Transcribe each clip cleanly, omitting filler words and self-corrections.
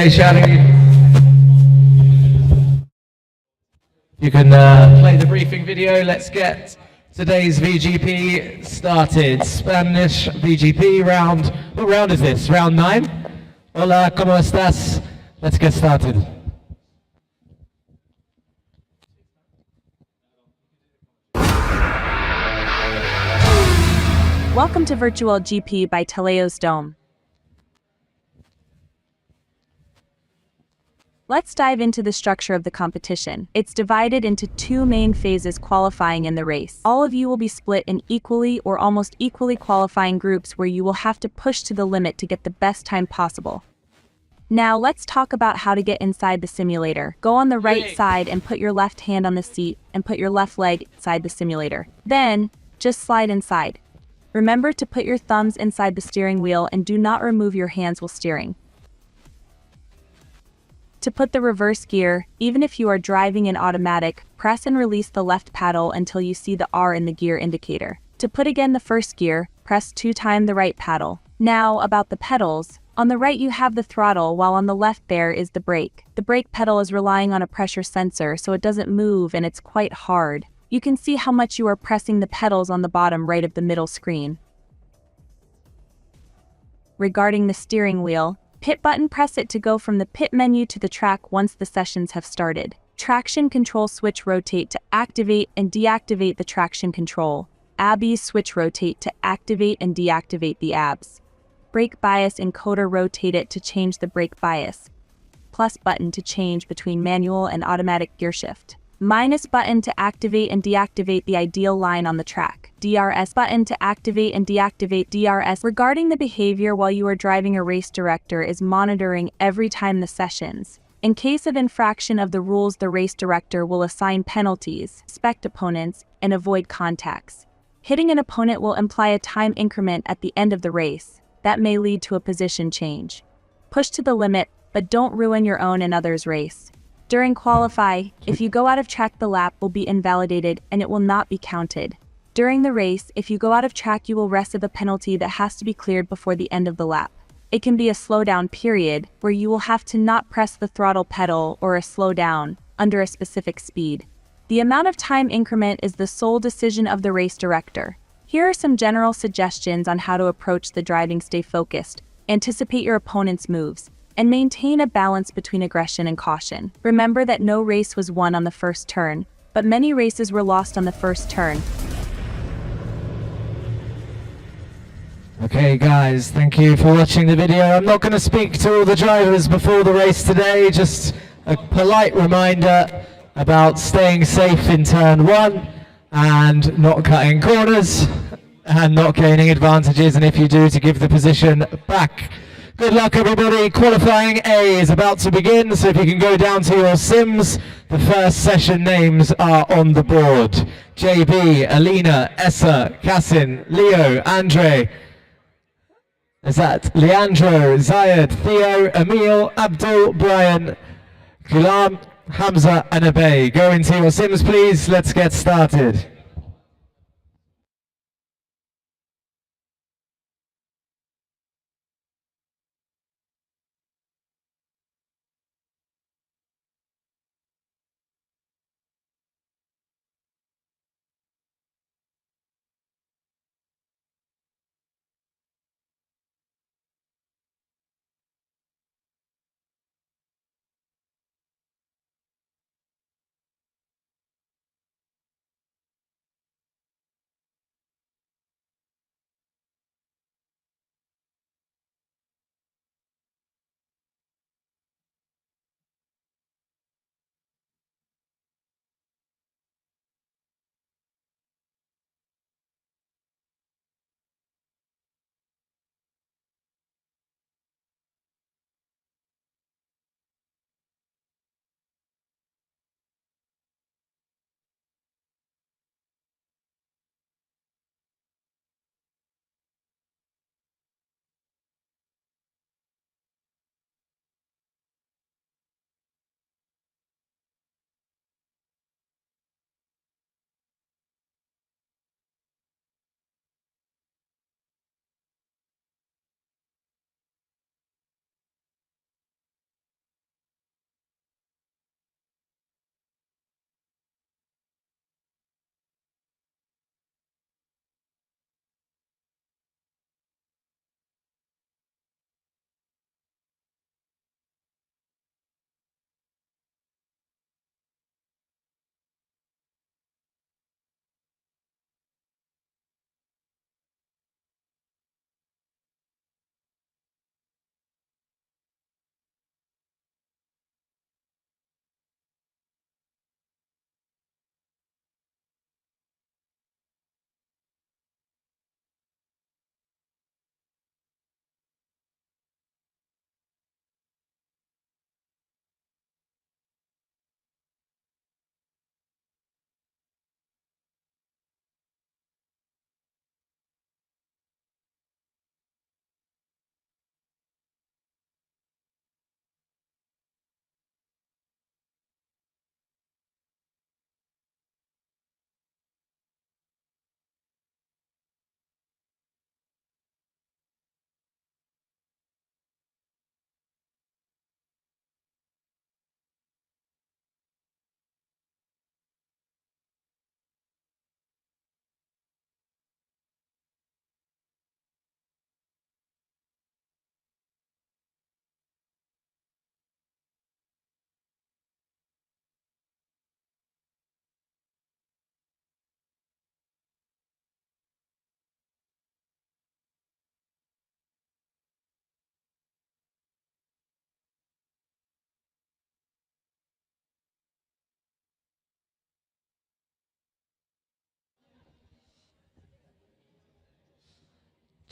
away, Shadi. You can play the briefing video. Let's get today's VGP started. Spanish VGP round. What round is this? Round 9? Hola, ¿cómo estás? Let's get started. Welcome to Virtual GP by Teleios Dome. Let's dive into the structure of the competition. It's divided into two main phases qualifying in the race. All of you will be split in equally or almost equally qualifying groups where you will have to push to the limit to get the best time possible. Now let's talk about how to get inside the simulator. Go on the right side and put your left hand on the seat and put your left leg inside the simulator. Then, just slide inside. Remember to put your thumbs inside the steering wheel and do not remove your hands while steering. To put the reverse gear, even if you are driving in automatic, press and release the left paddle until you see the R in the gear indicator. To put again the first gear, press 2 times the right paddle. Now about the pedals. On the right you have the throttle, while on the left there is the brake. The brake pedal is relying on a pressure sensor, so it doesn't move and it's quite hard. You can see how much you are pressing the pedals on the bottom right of the middle screen. Regarding the steering wheel, pit button, press it to go from the pit menu to the track once the sessions have started. Traction control switch, rotate to activate and deactivate the traction control. ABS switch, rotate to activate and deactivate the ABS. Brake bias encoder, rotate it to change the brake bias. Plus button to change between manual and automatic gear shift. Minus button to activate and deactivate the ideal line on the track. DRS button to activate and deactivate DRS. Regarding the behavior while you are driving, a race director is monitoring every time the sessions. In case of infraction of the rules, the race director will assign penalties, inspect opponents, and avoid contacts. Hitting an opponent will imply a time increment at the end of the race. That may lead to a position change. Push to the limit, but don't ruin your own and others' race. During qualify, if you go out of track, the lap will be invalidated and it will not be counted. During the race, if you go out of track, you will receive a penalty that has to be cleared before the end of the lap. It can be a slowdown period, where you will have to not press the throttle pedal, or a slowdown under a specific speed. The amount of time increment is the sole decision of the race director. Here are some general suggestions on how to approach the driving. Stay focused, anticipate your opponent's moves, and maintain a balance between aggression and caution. Remember that no race was won on the first turn, but many races were lost on the first turn. Okay guys, thank you for watching the video. I'm not going to speak to all the drivers before the race today, just a polite reminder about staying safe in turn 1 and not cutting corners and not gaining advantages, and if you do, to give the position back. Good luck everybody. Qualifying A is about to begin, so if you can go down to your sims, the first session names are on the board. JB, Alina, Essa, Cassin, Leo, Andre, is that Leandro, Zayed, Theo, Emil, Abdul, Brian, Ghulam, Hamza and Abay. Go into your sims please, let's get started.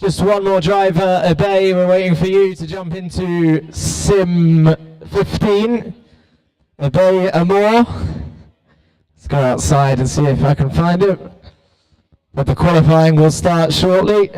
Just one more driver, Obey, we're waiting for you to jump into Sim 15. Obey Amor. Let's go outside and see if I can find him. But the qualifying will start shortly.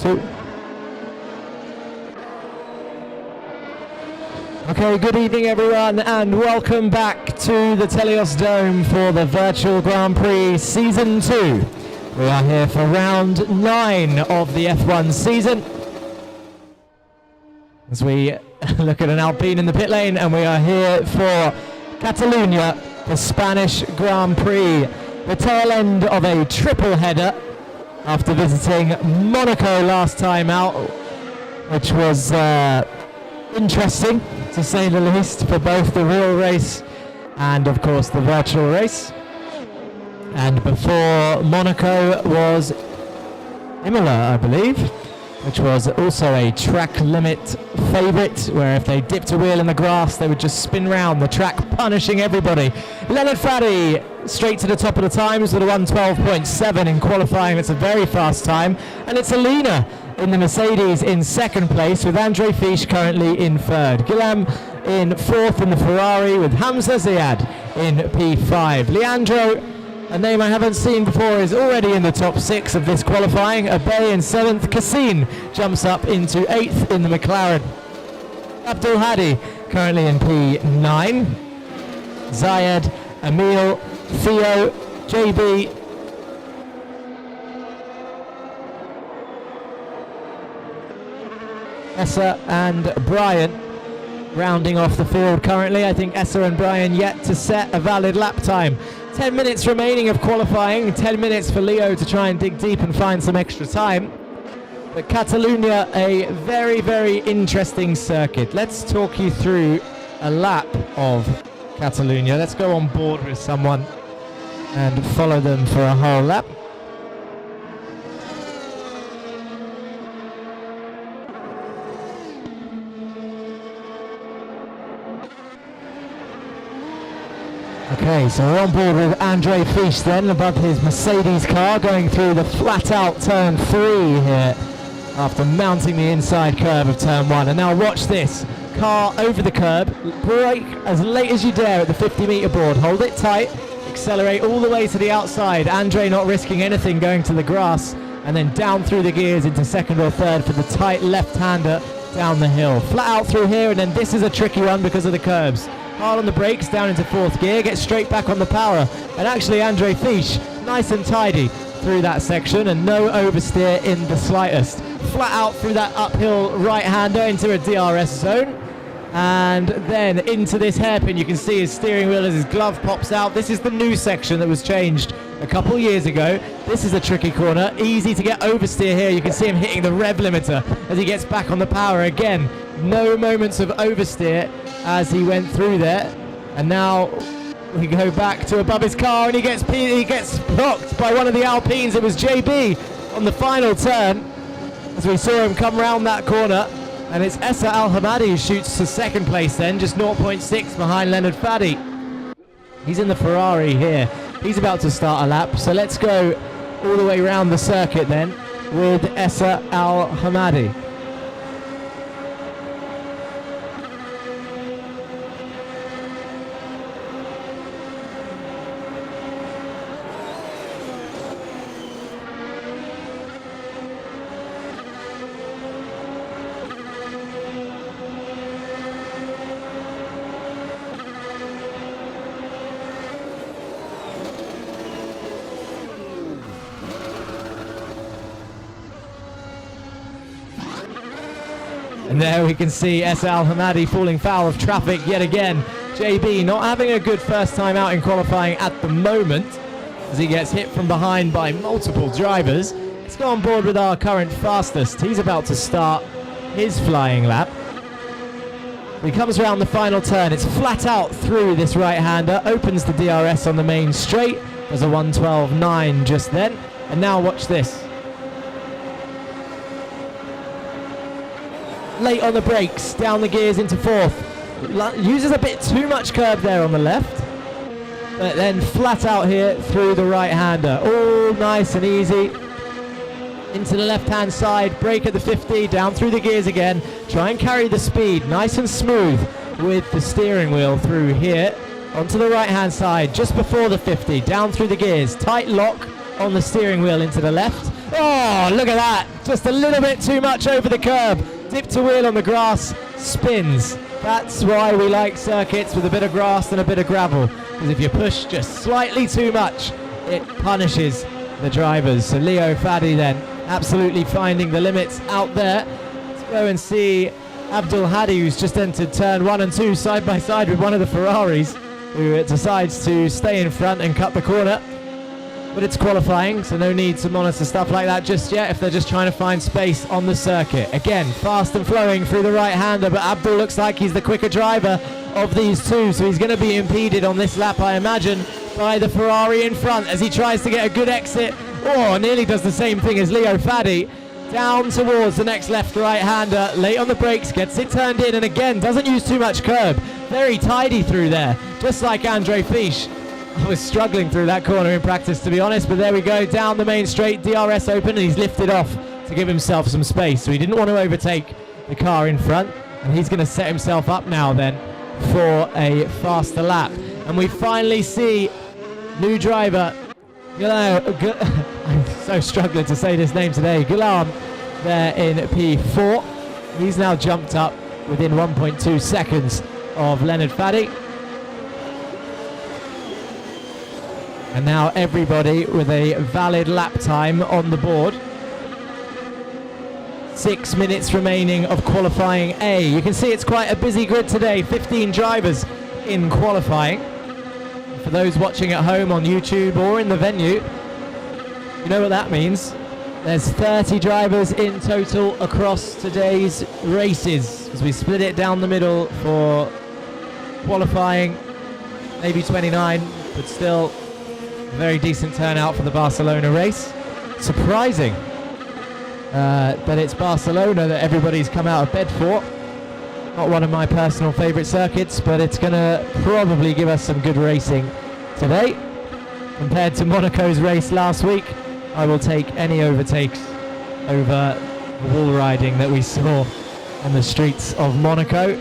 2. Okay, good evening everyone and welcome back to the Teleios Dome for the Virtual Grand Prix Season 2. We are here for round 9 of the F1 season. As we look at an Alpine in the pit lane, and we are here for Catalonia, the Spanish Grand Prix. The tail end of a triple header after visiting Monaco last time out, which was interesting to say the least for both the real race and of course the virtual race. And before Monaco was Imola, I believe, which was also a track limit favourite, where if they dipped a wheel in the grass they would just spin round the track, punishing everybody. Leonard Faddy straight to the top of the times with a 1:12.7 in qualifying. It's a very fast time, and it's Alina in the Mercedes in second place, with Andre Fisch currently in third. Guillaume in fourth in the Ferrari, with Hamza Ziad in P5. Leandro, a name I haven't seen before, is already in the top 6 of this qualifying. Abey in 7th. Cassin jumps up into 8th in the McLaren. Abdul Hadi currently in P9. Zayed, Emil, Theo, JB, Essa and Brian rounding off the field currently. I think Essa and Brian yet to set a valid lap time. 10 minutes remaining of qualifying, 10 minutes for Leo to try and dig deep and find some extra time. But Catalonia, a very, very interesting circuit. Let's talk you through a lap of Catalonia. Let's go on board with someone and follow them for a whole lap. Okay, so we're on board with Andre Fisch then, above his Mercedes car, going through the flat-out turn 3 here after mounting the inside curve of turn 1. And now watch this. Car over the curb, brake as late as you dare at the 50-metre board, hold it tight, accelerate all the way to the outside. Andre not risking anything, going to the grass, and then down through the gears into second or third for the tight left-hander down the hill. Flat out through here, and then this is a tricky one because of the curbs. Hard on the brakes, down into 4th gear, gets straight back on the power. And actually Andre Fisch, nice and tidy through that section, and no oversteer in the slightest. Flat out through that uphill right-hander into a DRS zone. And then into this hairpin. You can see his steering wheel as his glove pops out. This is the new section that was changed a couple years ago. This is a tricky corner, easy to get oversteer here. You can see him hitting the rev limiter as he gets back on the power again. No moments of oversteer as he went through there. And now we go back to above his car, and he gets blocked by one of the Alpines. It was JB on the final turn as we saw him come round that corner. And it's Essa Al-Hamadi who shoots to second place then, just 0.6 behind Leonard Faddy. He's in the Ferrari here. He's about to start a lap, so let's go all the way around the circuit then with Essa Al-Hamadi. And there we can see Essa Al-Hamadi falling foul of traffic yet again. JB not having a good first time out in qualifying at the moment, as he gets hit from behind by multiple drivers. Let's go on board with our current fastest. He's about to start his flying lap. He comes around the final turn. It's flat out through this right-hander, opens the DRS on the main straight. There's a 1:12.9 just then. And now watch this. Late on the brakes, down the gears into 4th. Uses a bit too much curb there on the left, but then flat out here through the right-hander. All nice and easy. Into the left-hand side, brake at the 50, down through the gears again. Try and carry the speed, nice and smooth with the steering wheel through here. Onto the right-hand side, just before the 50, down through the gears. Tight lock on the steering wheel into the left. Oh, look at that. Just a little bit too much over the curb. Dipped a wheel on the grass, spins. That's why we like circuits with a bit of grass and a bit of gravel. Because if you push just slightly too much, it punishes the drivers. So Leo Fadi then absolutely finding the limits out there. Let's go and see Abdul Hadi, who's just entered turn 1 and 2 side by side with one of the Ferraris, who decides to stay in front and cut the corner. But it's qualifying, so no need to monitor stuff like that just yet if they're just trying to find space on the circuit. Again, fast and flowing through the right-hander, but Abdul looks like he's the quicker driver of these two, so he's going to be impeded on this lap, I imagine, by the Ferrari in front as he tries to get a good exit. Oh, nearly does the same thing as Leo Fadi. Down towards the next left-right-hander, late on the brakes, gets it turned in, and again, doesn't use too much curb. Very tidy through there, just like Andre Fisch. I was struggling through that corner in practice, to be honest, but there we go, down the main straight, DRS open, and he's lifted off to give himself some space. So he didn't want to overtake the car in front, and he's going to set himself up now then for a faster lap. And we finally see new driver, I'm so struggling to say this name today, Guillaume there in P4. He's now jumped up within 1.2 seconds of Leonard Fadi. And now everybody with a valid lap time on the board. 6 minutes remaining of qualifying A. You can see it's quite a busy grid today, 15 drivers in qualifying. For those watching at home on YouTube or in the venue, you know what that means. There's 30 drivers in total across today's races as we split it down the middle for qualifying, maybe 29, but still a very decent turnout for the Barcelona race. Surprising that it's Barcelona that everybody's come out of bed for. Not one of my personal favourite circuits, but it's going to probably give us some good racing today. Compared to Monaco's race last week, I will take any overtakes over the wall riding that we saw on the streets of Monaco.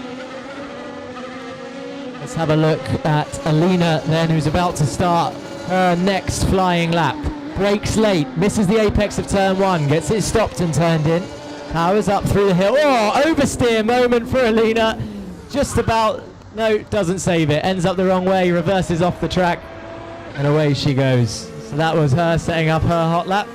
Let's have a look at Alina then, who's about to start her next flying lap. Brakes late, misses the apex of turn 1, gets it stopped and turned in. Powers up through the hill. Oh, oversteer moment for Alina. Just about, no, doesn't save it. Ends up the wrong way, reverses off the track, and away she goes. So that was her setting up her hot lap.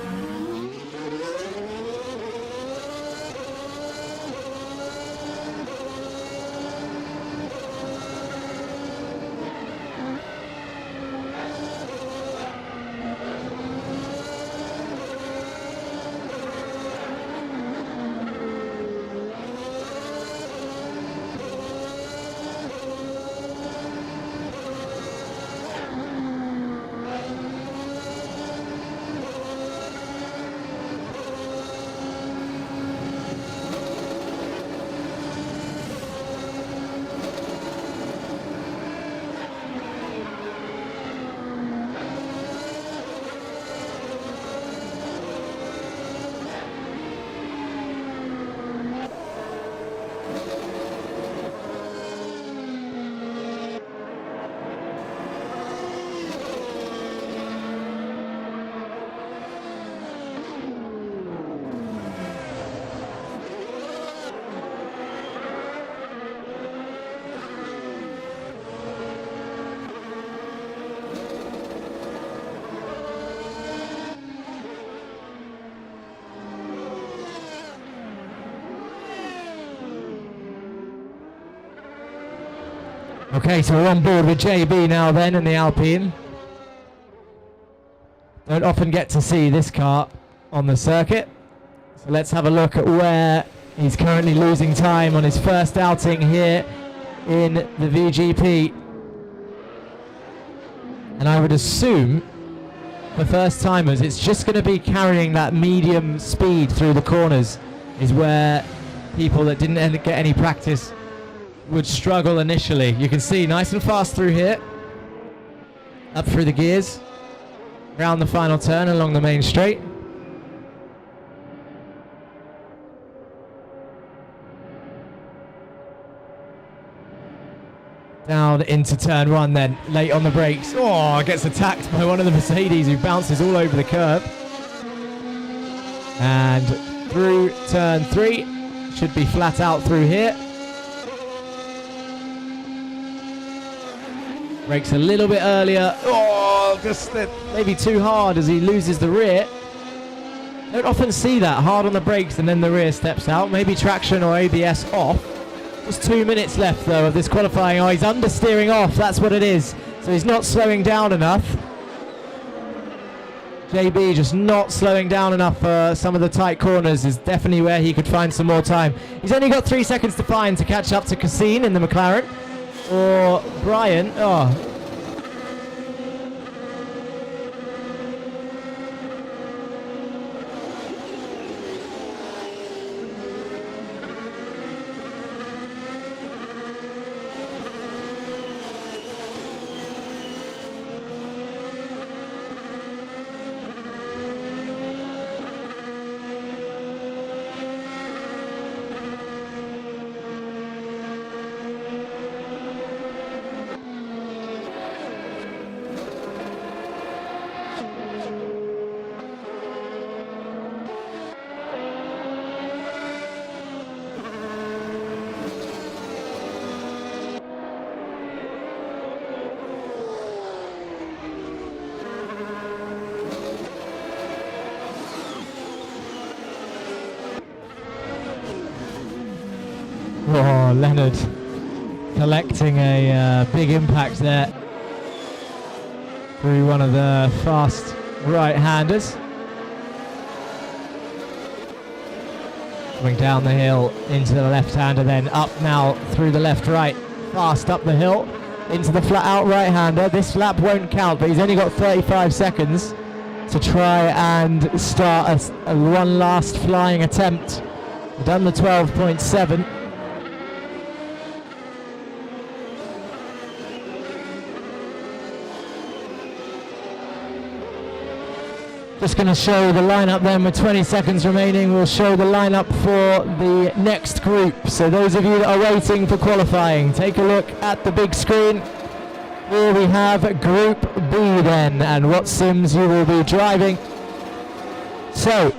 Okay, so we're on board with JB now then in the Alpine. Don't often get to see this car on the circuit. So let's have a look at where he's currently losing time on his first outing here in the VGP. And I would assume for first timers it's just going to be carrying that medium speed through the corners is where people that didn't get any practice would struggle initially. You can see nice and fast through here, up through the gears, round the final turn along the main straight. Down into turn 1 then, late on the brakes. Oh, gets attacked by one of the Mercedes who bounces all over the curb. And through turn 3, should be flat out through here. Brakes a little bit earlier. Oh, just maybe too hard as he loses the rear. Don't often see that, hard on the brakes and then the rear steps out. Maybe traction or ABS off. Just 2 minutes left though of this qualifying. Oh, he's understeering off, that's what it is. So he's not slowing down enough. JB just not slowing down enough for some of the tight corners is definitely where he could find some more time. He's only got 3 seconds to find to catch up to Cassine in the McLaren. Or Brian, oh. Oh, Leonard collecting a big impact there through one of the fast right-handers. Coming down the hill into the left-hander, then up now through the left-right, fast up the hill into the flat-out right-hander. This lap won't count, but he's only got 35 seconds to try and start one last flying attempt. We've done the 12.7. Just going to show the lineup then with 20 seconds remaining. We'll show the lineup for the next group. So those of you that are waiting for qualifying, take a look at the big screen. Here we have Group B then, and what sims you will be driving. So,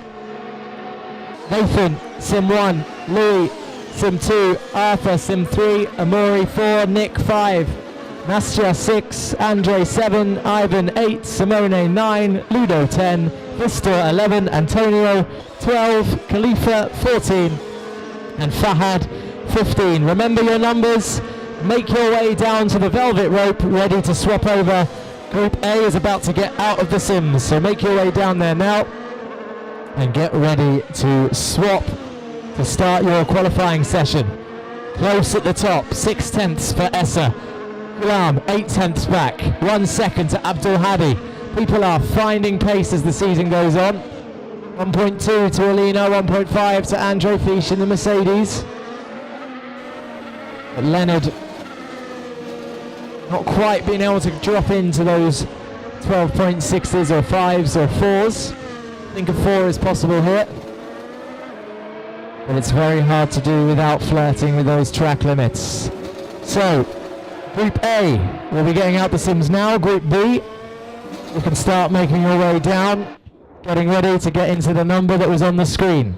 Nathan, Sim 1, Louis, Sim 2, Arthur, Sim 3, Amori 4, Nick 5. Nastya 6, Andre 7, Ivan 8, Simone 9, Ludo 10, Vistor 11, Antonio 12, Khalifa 14, and Fahad 15. Remember your numbers, make your way down to the velvet rope, ready to swap over. Group A is about to get out of the sims, so make your way down there now and get ready to swap to start your qualifying session. Close at the top, 6/10 for Essa. Gulam, 8/10 back, 1 second to Abdul Hadi. People are finding pace as the season goes on. 1.2 to Alina, 1.5 to Andre Fish in the Mercedes. But Leonard not quite being able to drop into those 12.6s or 5s or 4s. I think a 4 is possible here. But it's very hard to do without flirting with those track limits. So, Group A will be getting out the sims now. Group B, you can start making your way down, getting ready to get into the number that was on the screen.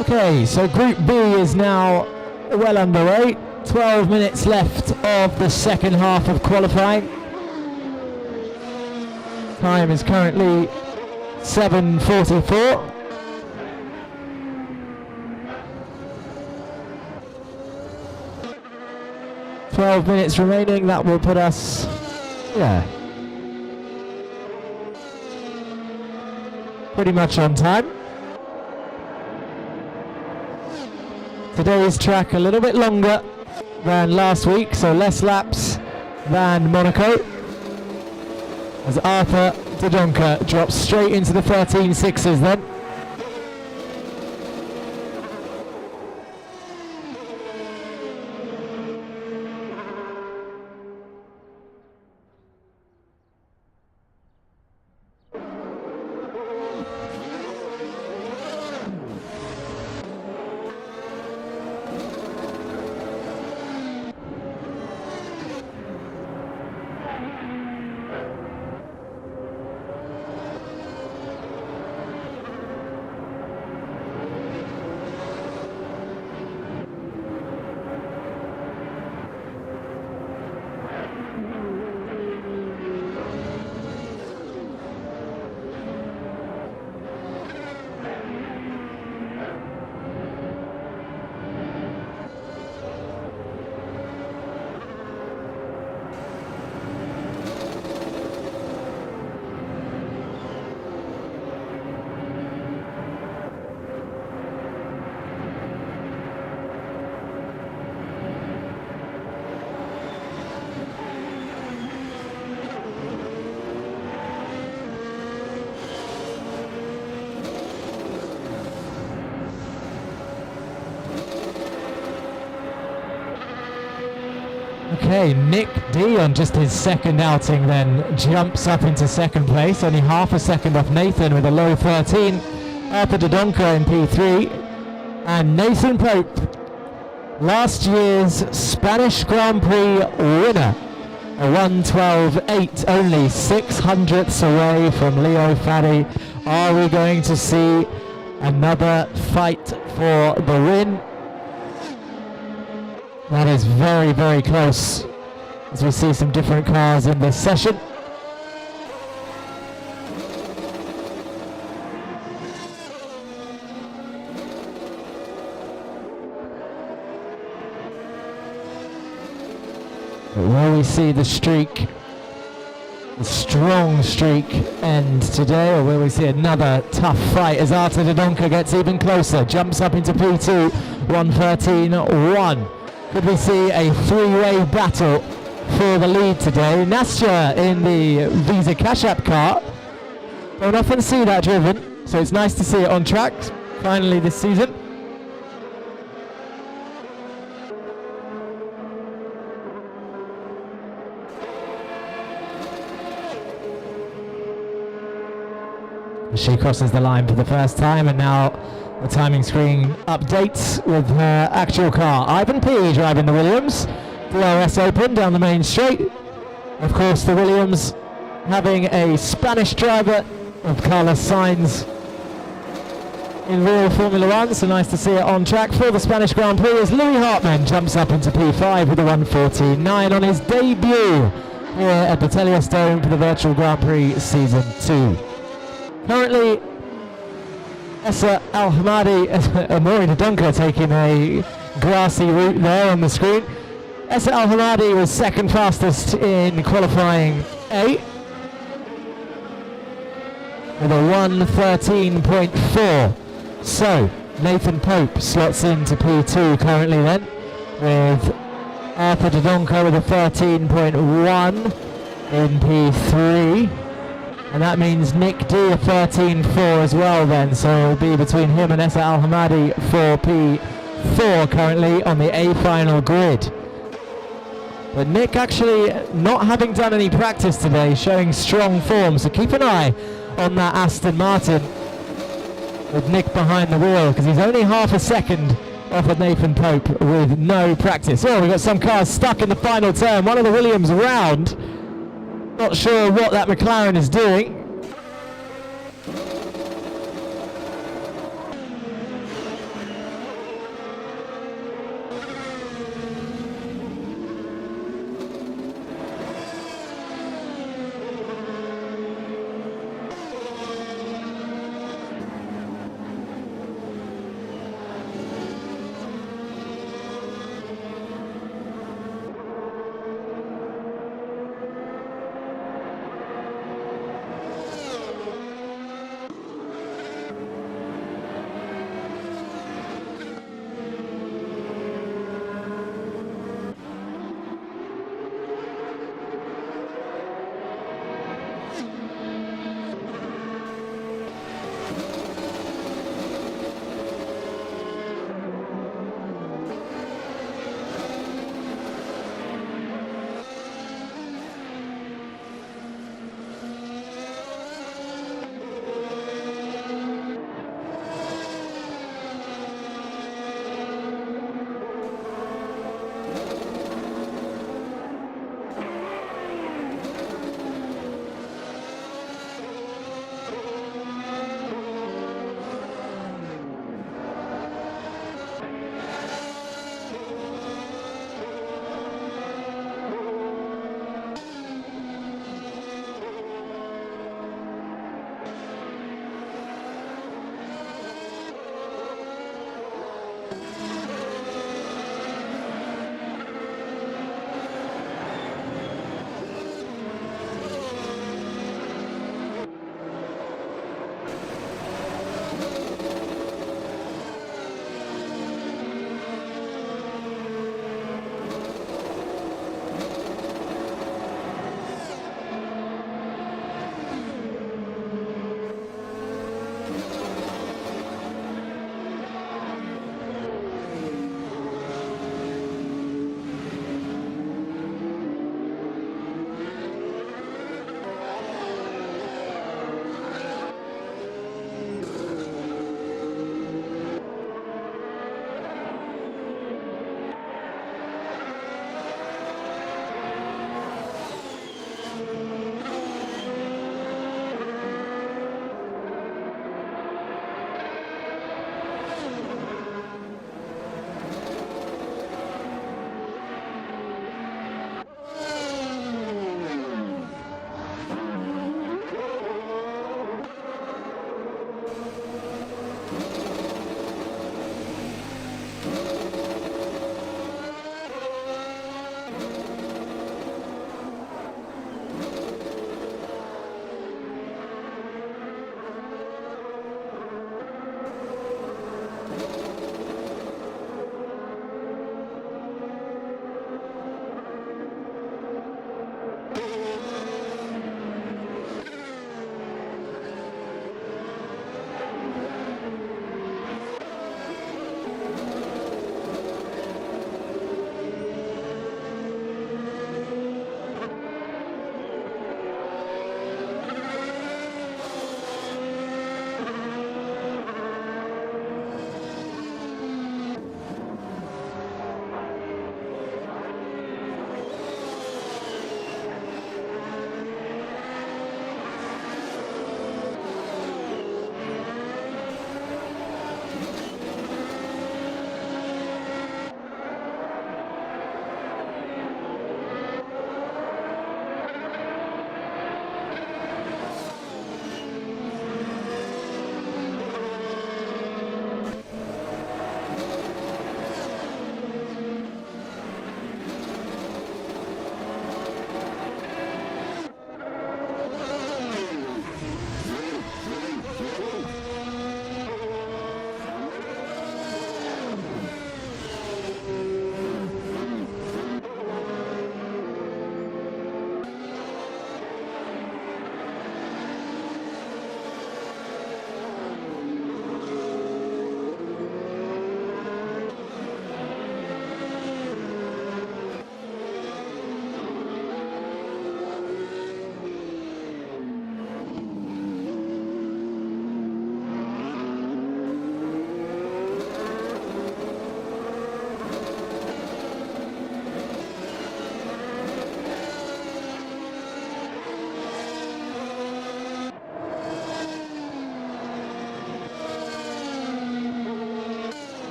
Okay, so Group B is now well underway. 12 minutes left of the second half of qualifying. Time is currently 7:44. "12 minutes remaining, that will put us, pretty much on time. Today's track a little bit longer than last week, so less laps than Monaco, as Arthur Dodonka drops straight into the 13.6s then. Okay, Nick D on just his second outing then jumps up into second place, only half a second off Nathan with a low 13. Arthur Dodonka in P3, and Nathan Pope, last year's Spanish Grand Prix winner, a 1:12.8, only 600ths away from Leo Faddy. Are we going to see another fight for the win? That is very, very close, as we see some different cars in this session. But will we see the streak, the strong streak, end today, or will we see another tough fight as Arthur Dodonka gets even closer, jumps up into P2, 1:13.1. Could we see a three-way battle for the lead today? Nastya in the Visa Cash App car. Don't often see that driven, so it's nice to see it on track finally this season. She crosses the line for the first time, and now the timing screen updates with her actual car. Ivan P driving the Williams. DRS Open down the main straight. Of course, the Williams having a Spanish driver of Carlos Sainz in real Formula 1, so nice to see it on track for the Spanish Grand Prix as Louis Hartmann jumps up into P5 with a 1:14.9 on his debut here at the Teleios Dome for the Virtual Grand Prix Season 2. Currently, Essa Al-Hamadi, Amori Dodonka taking a grassy route there on the screen. Essa Al-Hamadi was second fastest in qualifying A with a 1:13.4. So, Nathan Pope slots into P2 currently then, with Arthur Dodonka with a 13.1 in P3. And that means Nick D a 13.4 as well then, so it'll be between him and Essa Al-Hamadi for P4 currently on the A final grid. But Nick actually not having done any practice today, showing strong form, so keep an eye on that Aston Martin with Nick behind the wheel, because he's only half a second off of Nathan Pope with no practice. Oh, we've got some cars stuck in the final turn, one of the Williams around. Not sure what that McLaren is doing.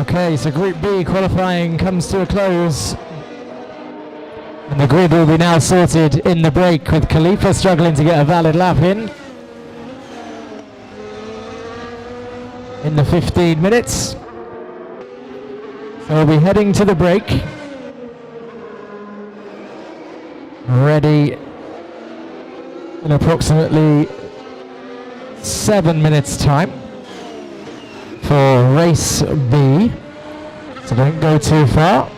Okay, so Group B qualifying comes to a close. And the grid will be now sorted in the break, with Khalifa struggling to get a valid lap in the 15 minutes. So we'll be heading to the break. Ready in approximately 7 minutes time for race B. So don't go too far.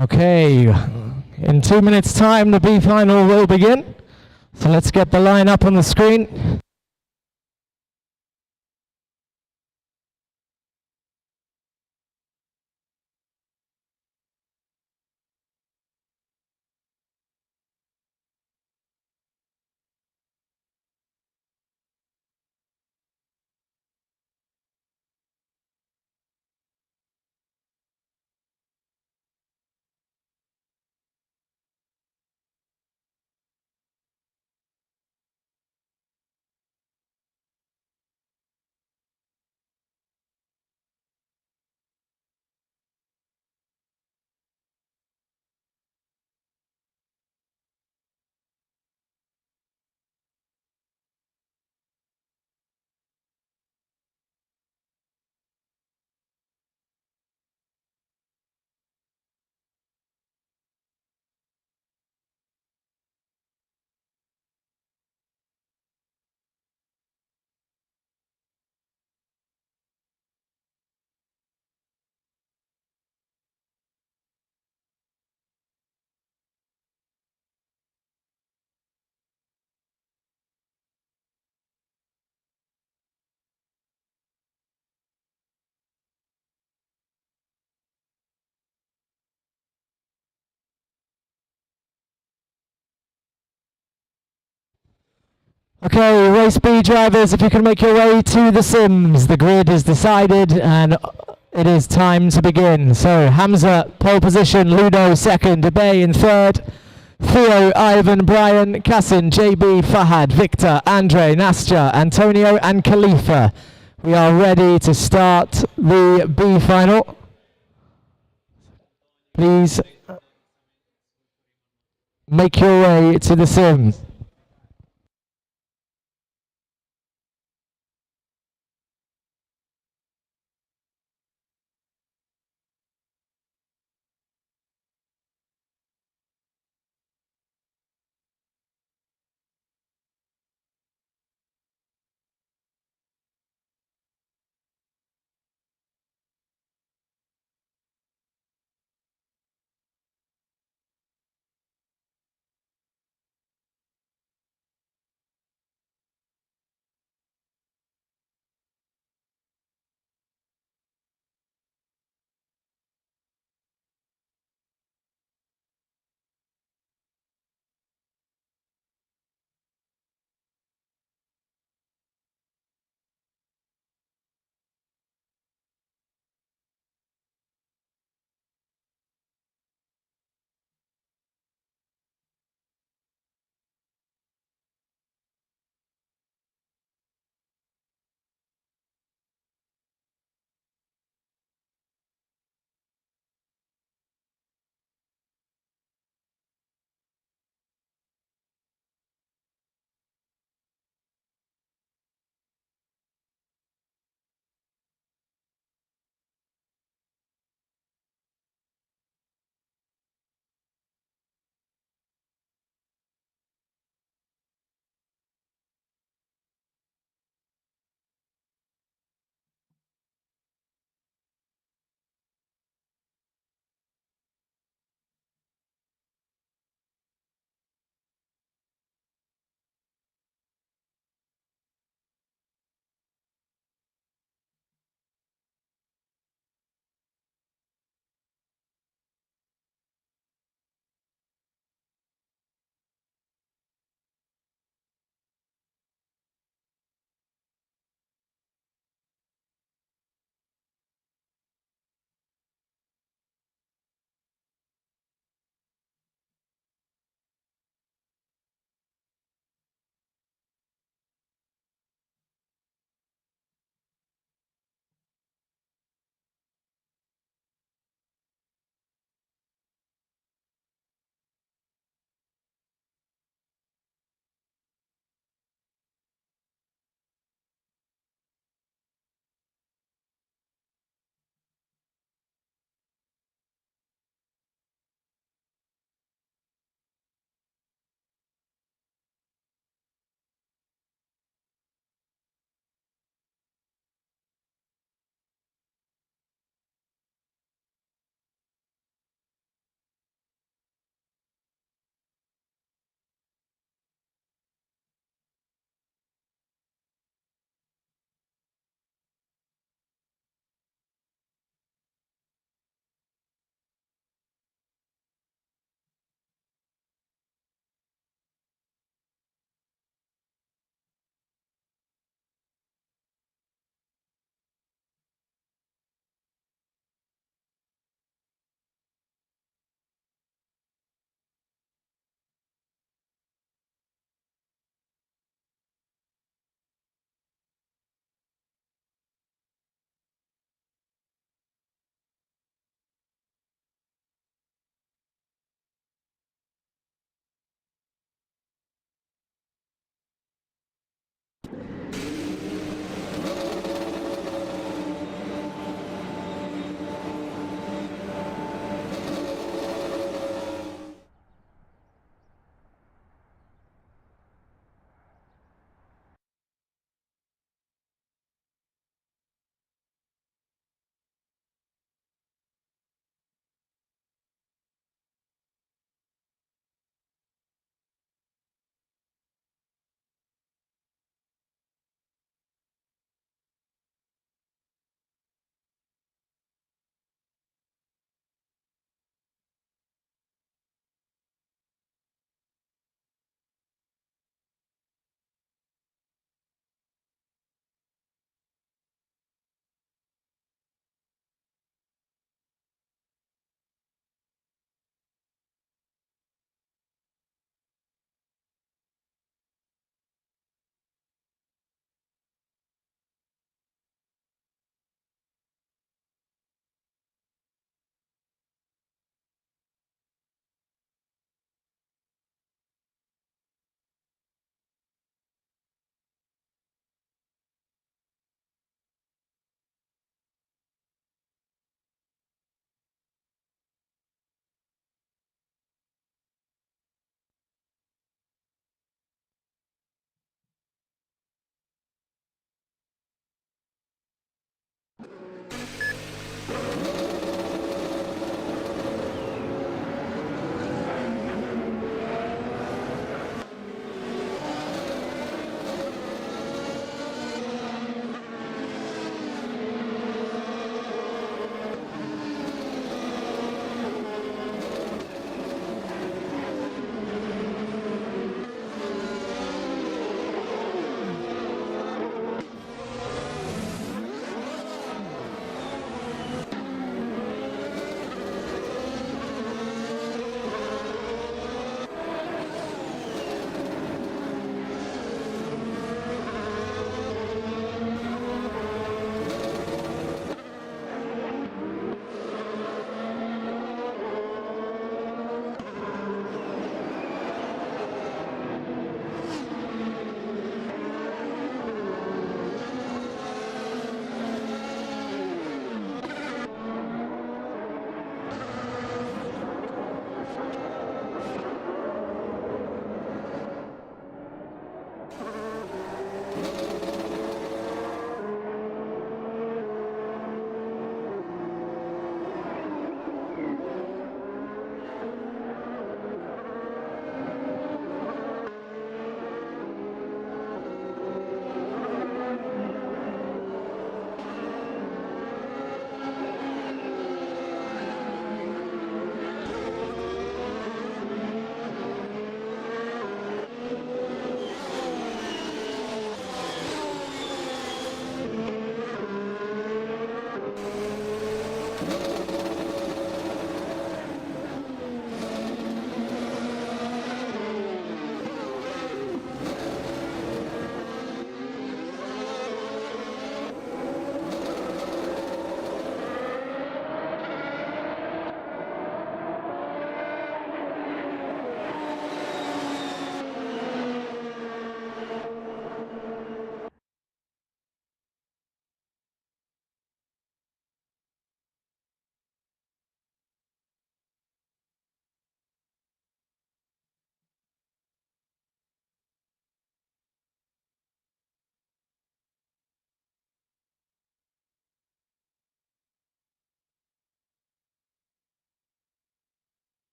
Okay, in 2 minutes' time the B final will begin. So let's get the line up on the screen. Okay, race B drivers, if you can make your way to the sims. The grid is decided and it is time to begin. So Hamza, pole position, Ludo second, Abey in third, Theo, Ivan, Brian, Kassin, JB, Fahad, Victor, Andre, Nastya, Antonio and Khalifa. We are ready to start the B final. Please make your way to the sim.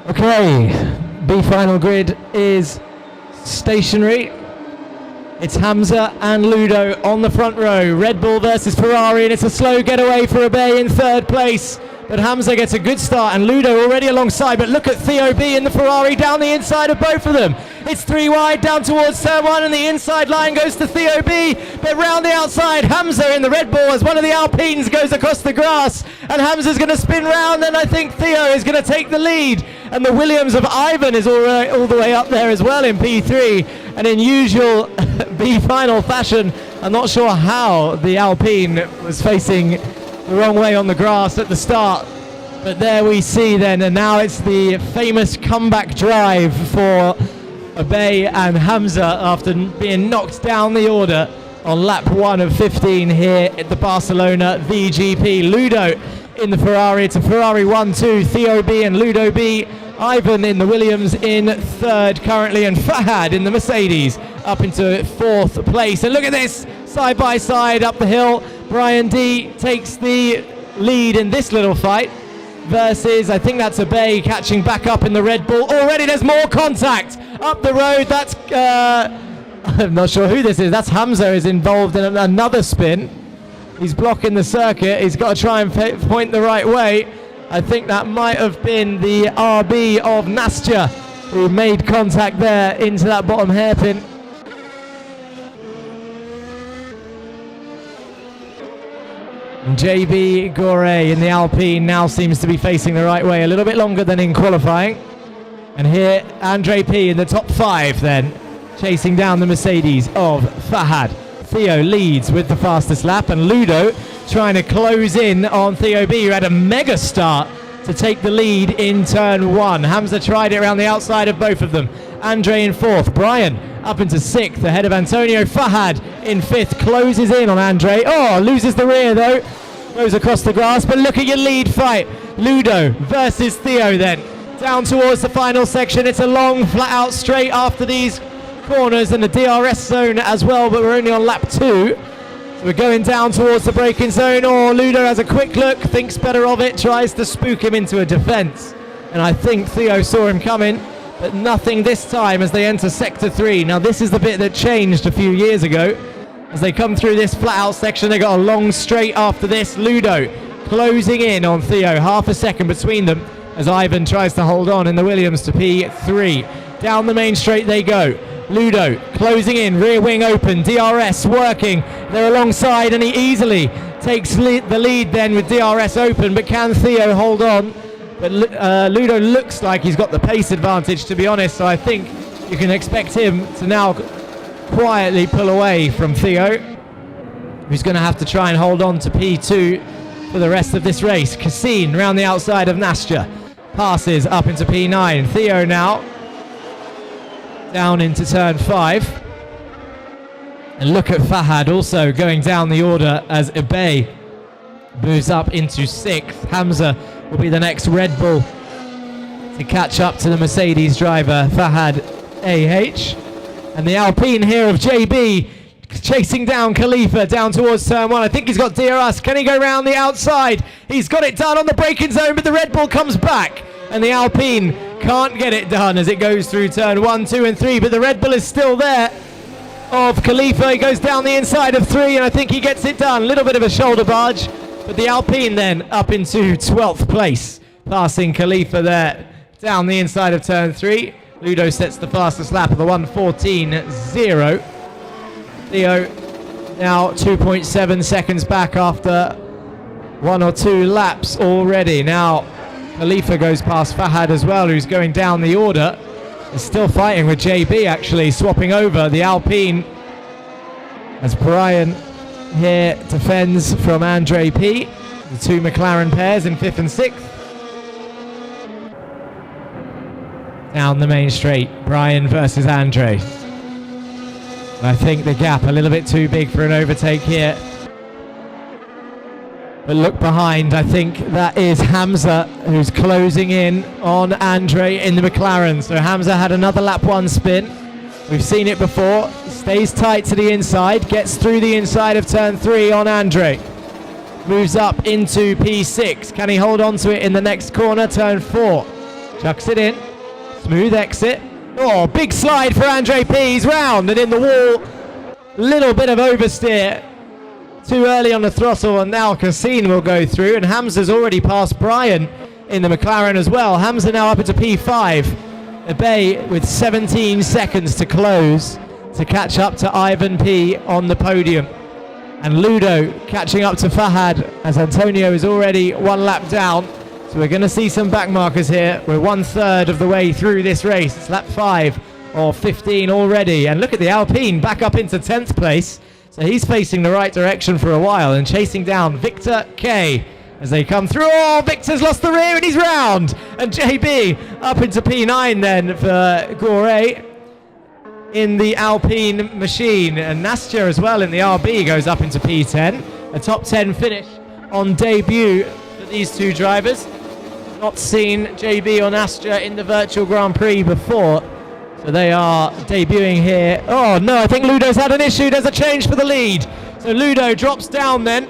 Okay, B final grid is stationary. It's Hamza and Ludo on the front row. Red Bull versus Ferrari, and it's a slow getaway for Abe in third place. But Hamza gets a good start, and Ludo already alongside. But look at Theo B in the Ferrari down the inside of both of them. It's three wide down towards turn one, and the inside line goes to Theo B. But round the outside, Hamza in the Red Bull as one of the Alpines goes across the grass. And Hamza's going to spin round, and I think Theo is going to take the lead. And the Williams of Ivan is all the way up there as well in P3. And in usual B final fashion, I'm not sure how the Alpine was facing the wrong way on the grass at the start, but there we see then, and now it's the famous comeback drive for Abe and Hamza after being knocked down the order on lap 1 of 15 here at the Barcelona VGP. Ludo in the Ferrari, it's a Ferrari 1-2, Theo B and Ludo B. Ivan in the Williams in third currently, and Fahad in the Mercedes up into fourth place. And look at this, side by side up the hill. Brian D takes the lead in this little fight versus, I think that's Abe catching back up in the Red Bull. Already there's more contact up the road. That's, I'm not sure who this is. That's Hamza is involved in another spin. He's blocking the circuit. He's got to try and point the right way. I think that might have been the RB of Nastya who made contact there into that bottom hairpin. And JB Gore in the Alpine now seems to be facing the right way a little bit longer than in qualifying. And here Andre P in the top 5 then, chasing down the Mercedes of Fahad. Theo leads with the fastest lap, and Ludo trying to close in on Theo B, who had a mega start to take the lead in turn 1. Hamza tried it around the outside of both of them. Andre in 4th, Brian up into 6th ahead of Antonio. Fahad in 5th, closes in on Andre. Oh, loses the rear though, goes across the grass, but look at your lead fight. Ludo versus Theo then, down towards the final section. It's a long flat out straight after these corners and the DRS zone as well, but we're only on lap 2. So we're going down towards the braking zone. Oh, Ludo has a quick look, thinks better of it, tries to spook him into a defence. And I think Theo saw him coming, but nothing this time as they enter sector 3. Now this is the bit that changed a few years ago. As they come through this flat out section, they got a long straight after this. Ludo closing in on Theo, half a second between them as Ivan tries to hold on in the Williams to P3. Down the main straight they go. Ludo closing in, rear wing open, DRS working. They're alongside and he easily takes the lead then with DRS open, but can Theo hold on? But Ludo looks like he's got the pace advantage, to be honest, so I think you can expect him to now quietly pull away from Theo, who's going to have to try and hold on to P2 for the rest of this race. Cassine round the outside of Nastya, passes up into P9. Theo now down into turn 5. And look at Fahad also going down the order as Ibey moves up into 6th. Hamza will be the next Red Bull to catch up to the Mercedes driver, Fahad AH. And the Alpine here of JB chasing down Khalifa down towards turn 1. I think he's got DRS. Can he go round the outside? He's got it done on the braking zone, but the Red Bull comes back. And the Alpine can't get it done as it goes through turn 1, 2 and 3. But the Red Bull is still there of Khalifa. He goes down the inside of 3 and I think he gets it done. A little bit of a shoulder barge. But the Alpine then up into 12th place, passing Khalifa there down the inside of turn 3. Ludo sets the fastest lap of the 1:14.0. Theo now 2.7 seconds back after 1 or 2 laps already. Now Khalifa goes past Fahad as well, who's going down the order. He's still fighting with JB actually, swapping over the Alpine as Brian here defends from Andre P. The 2 McLaren pairs in 5th and 6th. Down the main straight, Brian versus Andre. I think the gap a little bit too big for an overtake here. But look behind, I think that is Hamza who's closing in on Andre in the McLaren. So Hamza had another lap 1 spin. We've seen it before. Stays tight to the inside, gets through the inside of turn 3 on Andre. Moves up into P6. Can he hold on to it in the next corner? Turn 4. Chucks it in. Smooth exit. Oh, big slide for Andre P. He's round and in the wall. Little bit of oversteer. Too early on the throttle, and now Cassine will go through. And Hamza's already passed Brian in the McLaren as well. Hamza now up into P5. Ibey with 17 seconds to close to catch up to Ivan P on the podium. And Ludo catching up to Fahad as Antonio is already 1 lap down. So we're going to see some back markers here. We're 1/3 of the way through this race. It's lap 5 or 15 already. And look at the Alpine back up into 10th place. So he's facing the right direction for a while and chasing down Victor K as they come through. Oh, Victor's lost the rear and he's round. And JB up into P9 then for Gore in the Alpine machine. And Nastya as well in the RB goes up into P10. A top 10 finish on debut for these 2 drivers. Not seen JB or Nastya in the virtual Grand Prix before. So they are debuting here. Oh no, I think Ludo's had an issue. There's a change for the lead. So Ludo drops down then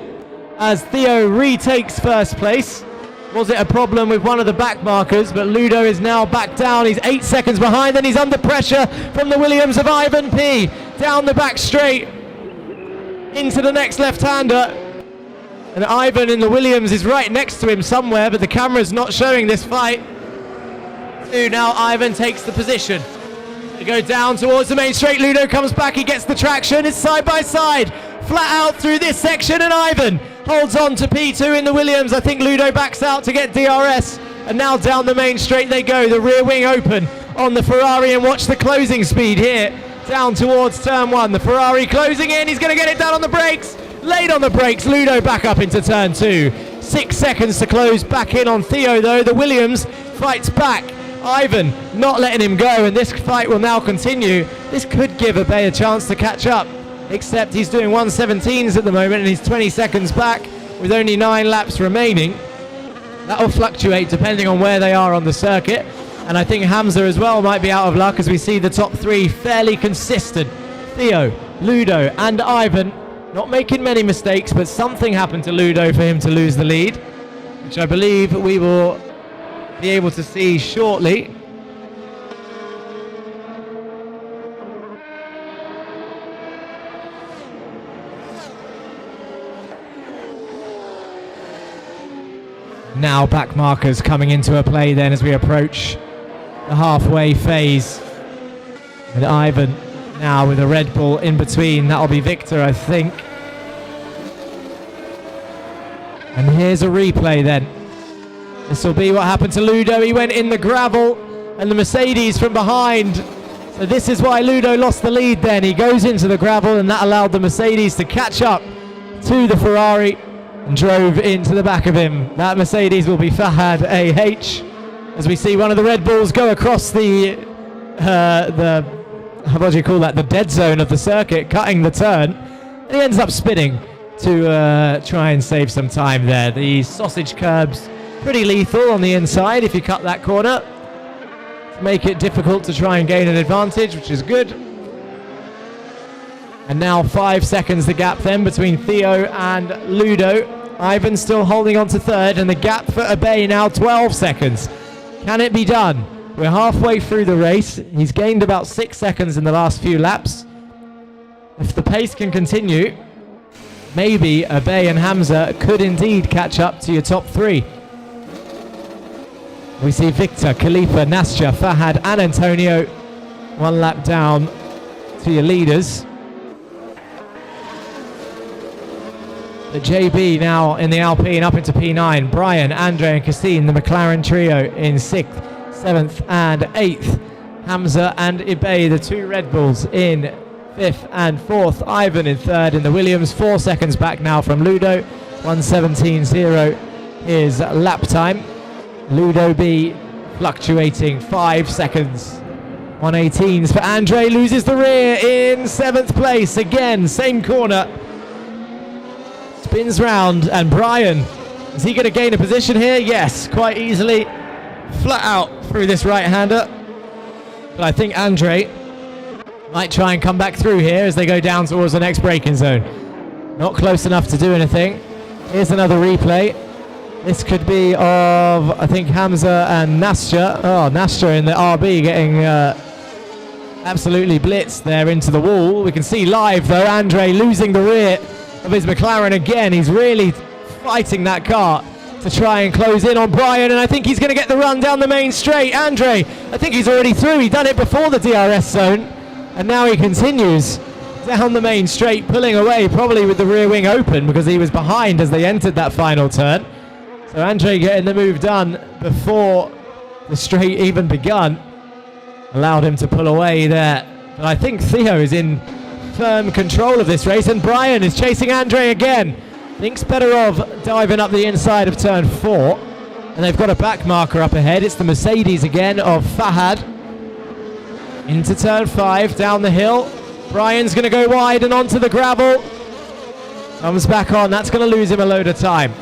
as Theo retakes first place. Was it a problem with one of the back markers? But Ludo is now back down. He's 8 seconds behind and he's under pressure from the Williams of Ivan P. Down the back straight into the next left-hander. And Ivan in the Williams is right next to him somewhere, but the camera's not showing this fight. Now Ivan takes the position. They go down towards the main straight. Ludo comes back, he gets the traction. It's side by side, flat out through this section, and Ivan holds on to P2 in the Williams. I think Ludo backs out to get DRS. And now down the main straight they go. The rear wing open on the Ferrari, and watch the closing speed here. Down towards turn 1. The Ferrari closing in. He's going to get it down on the brakes. Late on the brakes. Ludo back up into turn 2. 6 seconds to close back in on Theo though. The Williams fights back. Ivan not letting him go, and this fight will now continue. This could give Abe a chance to catch up, except he's doing 1:17s at the moment and he's 20 seconds back with only 9 laps remaining. That will fluctuate depending on where they are on the circuit, and I think Hamza as well might be out of luck, as we see the top 3 fairly consistent. Theo, Ludo and Ivan not making many mistakes, but something happened to Ludo for him to lose the lead, which I believe we will be able to see shortly. Now back markers coming into a play then as we approach the halfway phase. And Ivan now with a Red Bull in between. That'll be Victor, I think. And here's a replay then. This will be what happened to Ludo. He went in the gravel and the Mercedes from behind. So this is why Ludo lost the lead then. He goes into the gravel and that allowed the Mercedes to catch up to the Ferrari and drove into the back of him. That Mercedes will be Fahad AH, as we see one of the Red Bulls go across the what do you call that, the dead zone of the circuit, cutting the turn, and he ends up spinning to try and save some time there. The sausage curbs pretty lethal on the inside if you cut that corner, to make it difficult to try and gain an advantage, which is good. And now 5 seconds the gap then between Theo and Ludo. Ivan still holding on to third, and the gap for Abe now 12 seconds. Can it be done? We're halfway through the race. He's gained about 6 seconds in the last few laps. If the pace can continue, maybe Abe and Hamza could indeed catch up to your top 3. We see Victor, Khalifa, Nastya, Fahad and Antonio 1 lap down to your leaders. The JB now in the Alpine up into P9. Brian, Andre and Cassine, the McLaren trio in 6th, 7th and 8th. Hamza and Abe, the 2 Red Bulls, in 5th and 4th. Ivan in 3rd in the Williams, 4 seconds back now from Ludo. 1:17.0 is lap time. Ludo B fluctuating 5 seconds. 1:18s for Andre, loses the rear in 7th place. Again, same corner. Spins round, and Brian, is he going to gain a position here? Yes, quite easily. Flat out through this right-hander. But I think Andre might try and come back through here as they go down towards the next braking zone. Not close enough to do anything. Here's another replay. This could be of, I think, Hamza and Nastya. Oh, Nastya in the RB getting absolutely blitzed there into the wall. We can see live, though, Andre losing the rear of his McLaren again. He's really fighting that car to try and close in on Brian, and I think he's going to get the run down the main straight. Andre, I think he's already through. He's done it before the DRS zone, and now he continues down the main straight, pulling away, probably with the rear wing open because he was behind as they entered that final turn. So Andre getting the move done before the straight even begun allowed him to pull away there. But I think Theo is in firm control of this race, and Brian is chasing Andre again. Thinks better of diving up the inside of turn 4, and they've got a back marker up ahead. It's the Mercedes again of Fahad into turn 5, down the hill. Brian's going to go wide and onto the gravel. Comes back on. That's going to lose him a load of time.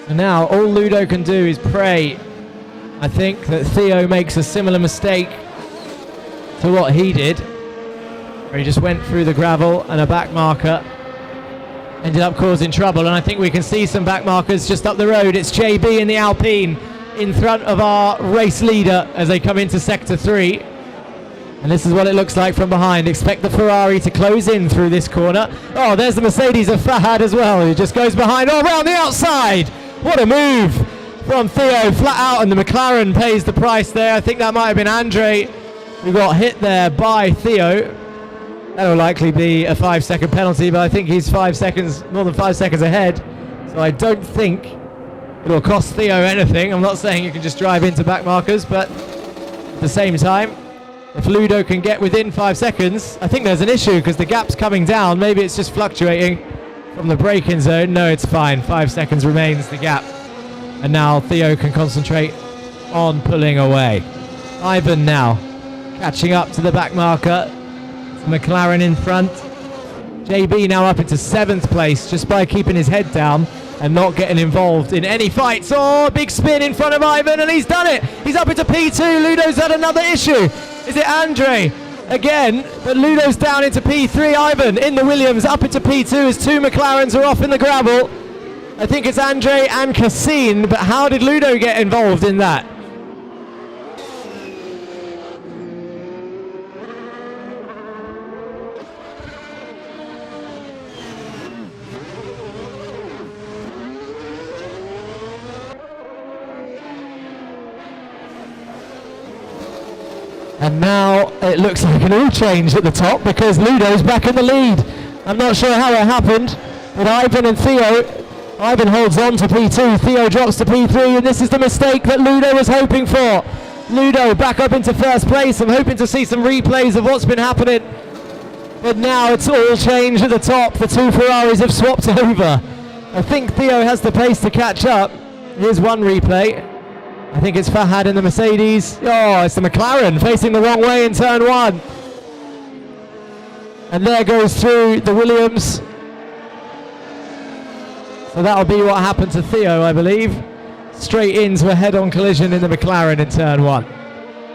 And now all Ludo can do is pray, I think, that Theo makes a similar mistake to what he did, where he just went through the gravel and a back marker ended up causing trouble. And I think we can see some back markers just up the road. It's JB in the Alpine in front of our race leader as they come into sector 3. And this is what it looks like from behind. Expect the Ferrari to close in through this corner. Oh, there's the Mercedes of Fahad as well, who just goes behind, around the outside. What a move from Theo, flat out, and the McLaren pays the price there. I think that might have been Andre who got hit there by Theo. That'll likely be a 5-second penalty, but I think he's more than 5 seconds ahead. So I don't think it'll cost Theo anything. I'm not saying you can just drive into back markers, but at the same time, if Ludo can get within 5 seconds, I think there's an issue because the gap's coming down. Maybe it's just fluctuating from the braking zone. No, it's fine. 5 seconds remains the gap. And now Theo can concentrate on pulling away. Ivan now catching up to the back marker. It's McLaren in front. JB now up into 7th place just by keeping his head down and not getting involved in any fights. Oh, big spin in front of Ivan, and he's done it. He's up into P2. Ludo's had another issue. Is it Andre again? But Ludo's down into P3. Ivan in the Williams up into P2 as 2 McLarens are off in the gravel. I think it's Andre and Cassine, but how did Ludo get involved in that? And now it looks like an all change at the top because Ludo's back in the lead. I'm not sure how it happened, but Ivan and Theo, Ivan holds on to P2, Theo drops to P3, and this is the mistake that Ludo was hoping for. Ludo back up into 1st place. I'm hoping to see some replays of what's been happening. But now it's all changed at the top. The 2 Ferraris have swapped over. I think Theo has the pace to catch up. Here's one replay. I think it's Fahad in the Mercedes. Oh, it's the McLaren facing the wrong way in turn 1. And there goes through the Williams. So that'll be what happened to Theo, I believe. Straight into a head-on collision in the McLaren in turn 1.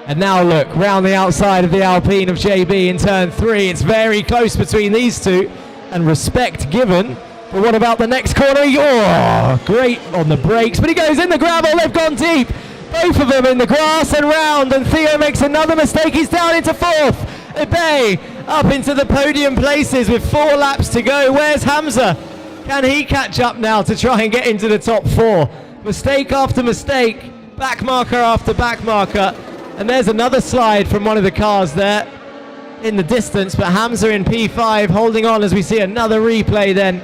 And now look, round the outside of the Alpine of JB in turn 3. It's very close between these two. And respect given. But what about the next corner? Oh, great on the brakes. But he goes in the gravel. They've gone deep. Both of them in the grass and round, and Theo makes another mistake. He's down into 4th. Ebay up into the podium places with 4 laps to go. Where's Hamza? Can he catch up now to try and get into the top 4? Mistake after mistake, back marker after back marker, and there's another slide from one of the cars there in the distance, but Hamza in P5 holding on as we see another replay then.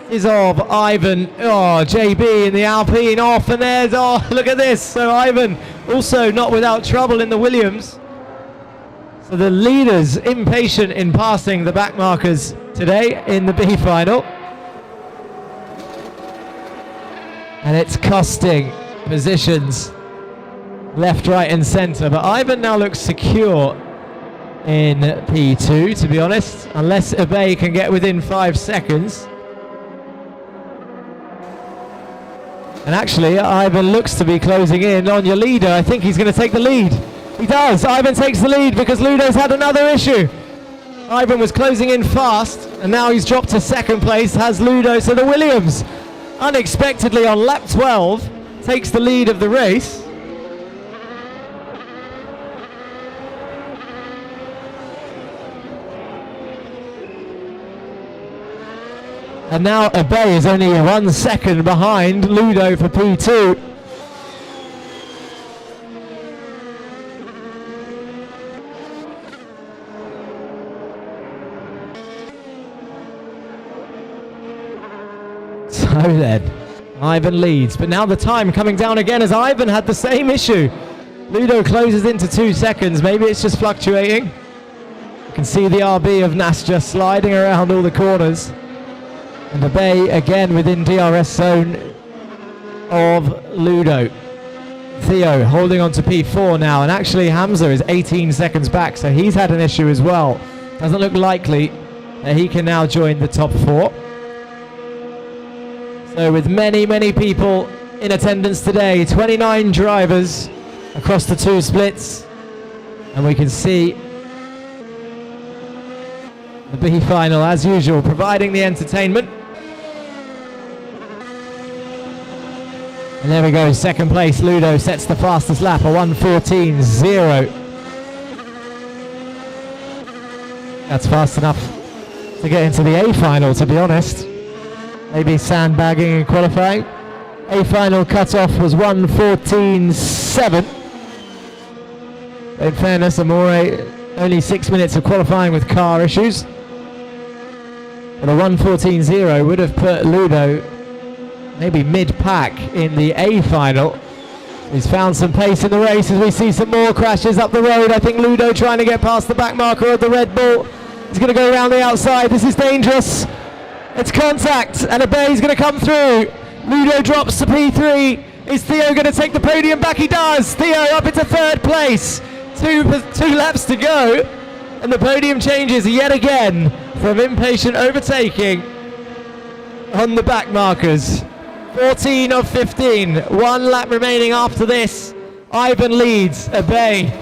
Is of Ivan, JB in the Alpine off, and there's, look at this. So Ivan also not without trouble in the Williams. So the leaders impatient in passing the back markers today in the B final. And it's costing positions left, right and centre. But Ivan now looks secure in P2, to be honest, unless Ebay can get within 5 seconds. And actually, Ivan looks to be closing in on your leader. I think he's going to take the lead. He does. Ivan takes the lead because Ludo's had another issue. Ivan was closing in fast, and now he's dropped to 2nd place, has Ludo. So the Williams, unexpectedly on lap 12, takes the lead of the race. And now Ebay is only 1 second behind Ludo for P2. So then, Ivan leads, but now the time coming down again as Ivan had the same issue. Ludo closes into 2 seconds, maybe it's just fluctuating. You can see the RB of Nastya sliding around all the corners. And Ebay again within DRS zone of Ludo. Theo holding on to P4 now, and actually Hamza is 18 seconds back, so he's had an issue as well. Doesn't look likely that he can now join the top 4. So with many people in attendance today, 29 drivers across the 2 splits, and we can see the B final as usual, providing the entertainment. And there we go, second place, Ludo sets the fastest lap, a 1:14.0. That's fast enough to get into the A final, to be honest. Maybe sandbagging in qualifying. A final cut-off was 1:14.7. In fairness, Amore, only 6 minutes of qualifying with car issues. But a 1:14.0 would have put Ludo maybe mid-pack in the A final. He's found some pace in the race as we see some more crashes up the road. I think Ludo trying to get past the back marker of the Red Bull. He's going to go around the outside. This is dangerous. It's contact, and Abe's going to come through. Ludo drops to P3. Is Theo going to take the podium back? He does. Theo up into third place. Two laps to go, and the podium changes yet again from impatient overtaking on the back markers. 14 of 15. 1 lap remaining after this. Ivan leads. Abe,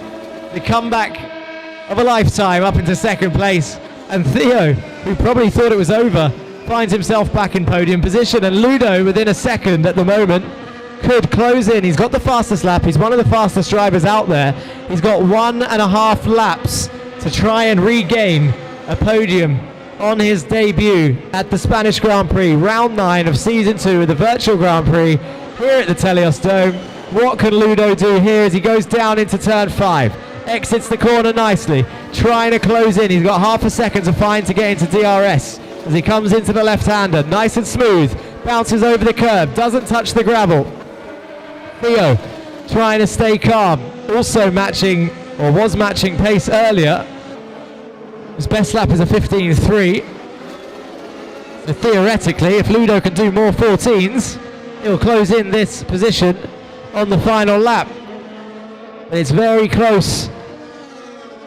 the comeback of a lifetime, up into second place. And Theo, who probably thought it was over, finds himself back in podium position. And Ludo, within a second at the moment, could close in. He's got the fastest lap. He's one of the fastest drivers out there. He's got 1.5 laps to try and regain a podium on his debut at the Spanish Grand Prix, round 9 of season 2 of the virtual Grand Prix here at the Teleios Dome. What can Ludo do here as he goes down into turn 5? Exits the corner nicely, trying to close in. He's got half a second to find to get into DRS as he comes into the left-hander, nice and smooth, bounces over the curb, doesn't touch the gravel. Theo trying to stay calm, also matching, or was matching pace earlier. His best lap is a 15.3. So theoretically, if Ludo can do more 14s, he'll close in this position on the final lap. But it's very close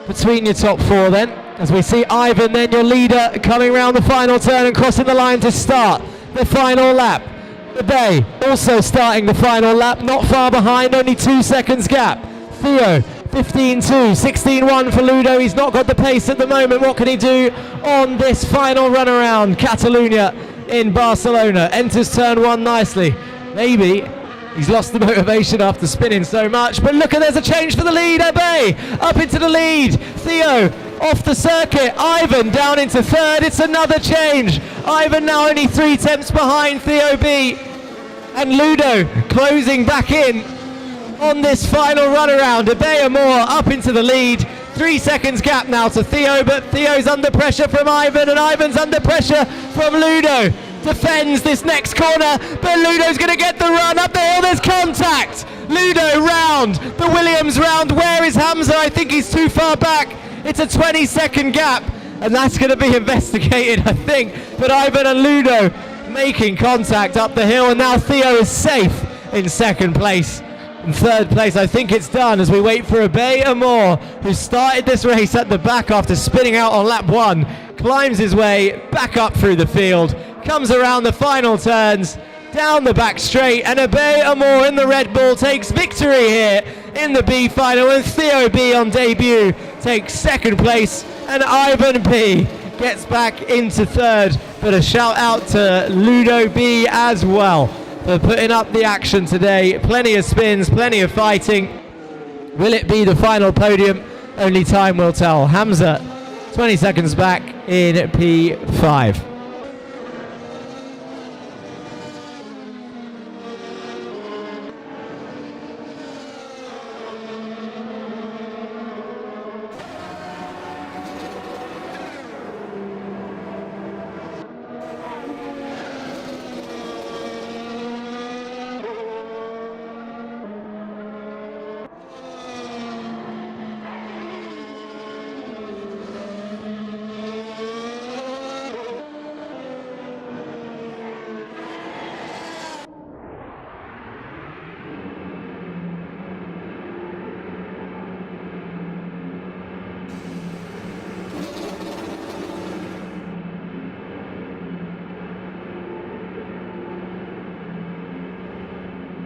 between your top 4 then, as we see Ivan, then your leader, coming round the final turn and crossing the line to start the final lap. The Bay also starting the final lap, not far behind, only 2 seconds gap. Theo 15.2, 16.1 for Ludo. He's not got the pace at the moment. What can he do on this final run around Catalunya in Barcelona? Enters turn 1 nicely. Maybe he's lost the motivation after spinning so much, but look, there's a change for the lead. Abe up into the lead. Theo off the circuit. Ivan down into third. It's another change. Ivan now only 3 tenths behind Theo B. And Ludo closing back in on this final runaround. Abe Moore up into the lead. 3 seconds gap now to Theo, but Theo's under pressure from Ivan, and Ivan's under pressure from Ludo. Defends this next corner, but Ludo's going to get the run up the hill. There's contact. Ludo round the Williams round. Where is Hamza? I think he's too far back. It's a 20-second gap, and that's going to be investigated, I think. But Ivan and Ludo making contact up the hill, and now Theo is safe in second place. In third place, I think it's done as we wait for Abe Amor, who started this race at the back after spinning out on lap 1, climbs his way back up through the field, comes around the final turns, down the back straight, and Abe Amor in the Red Bull takes victory here in the B final, and Theo B on debut takes second place, and Ivan B gets back into third. But a shout out to Ludo B as well for putting up the action today. Plenty of spins, plenty of fighting. Will it be the final podium? Only time will tell. Hamza 20 seconds back in P5.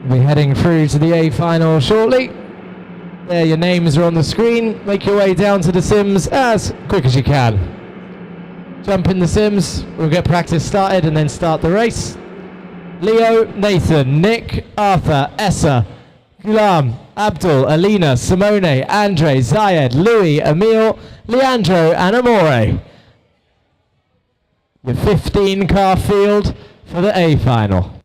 We'll be heading through to the A final shortly. There, your names are on the screen. Make your way down to the sims as quick as you can. Jump in the sims, we'll get practice started and then start the race. Leo, Nathan, Nick, Arthur, Essa, Gulam, Abdul, Alina, Simone, Andre, Zayed, Louis, Emil, Leandro and Amore. Your 15-car field for the A final.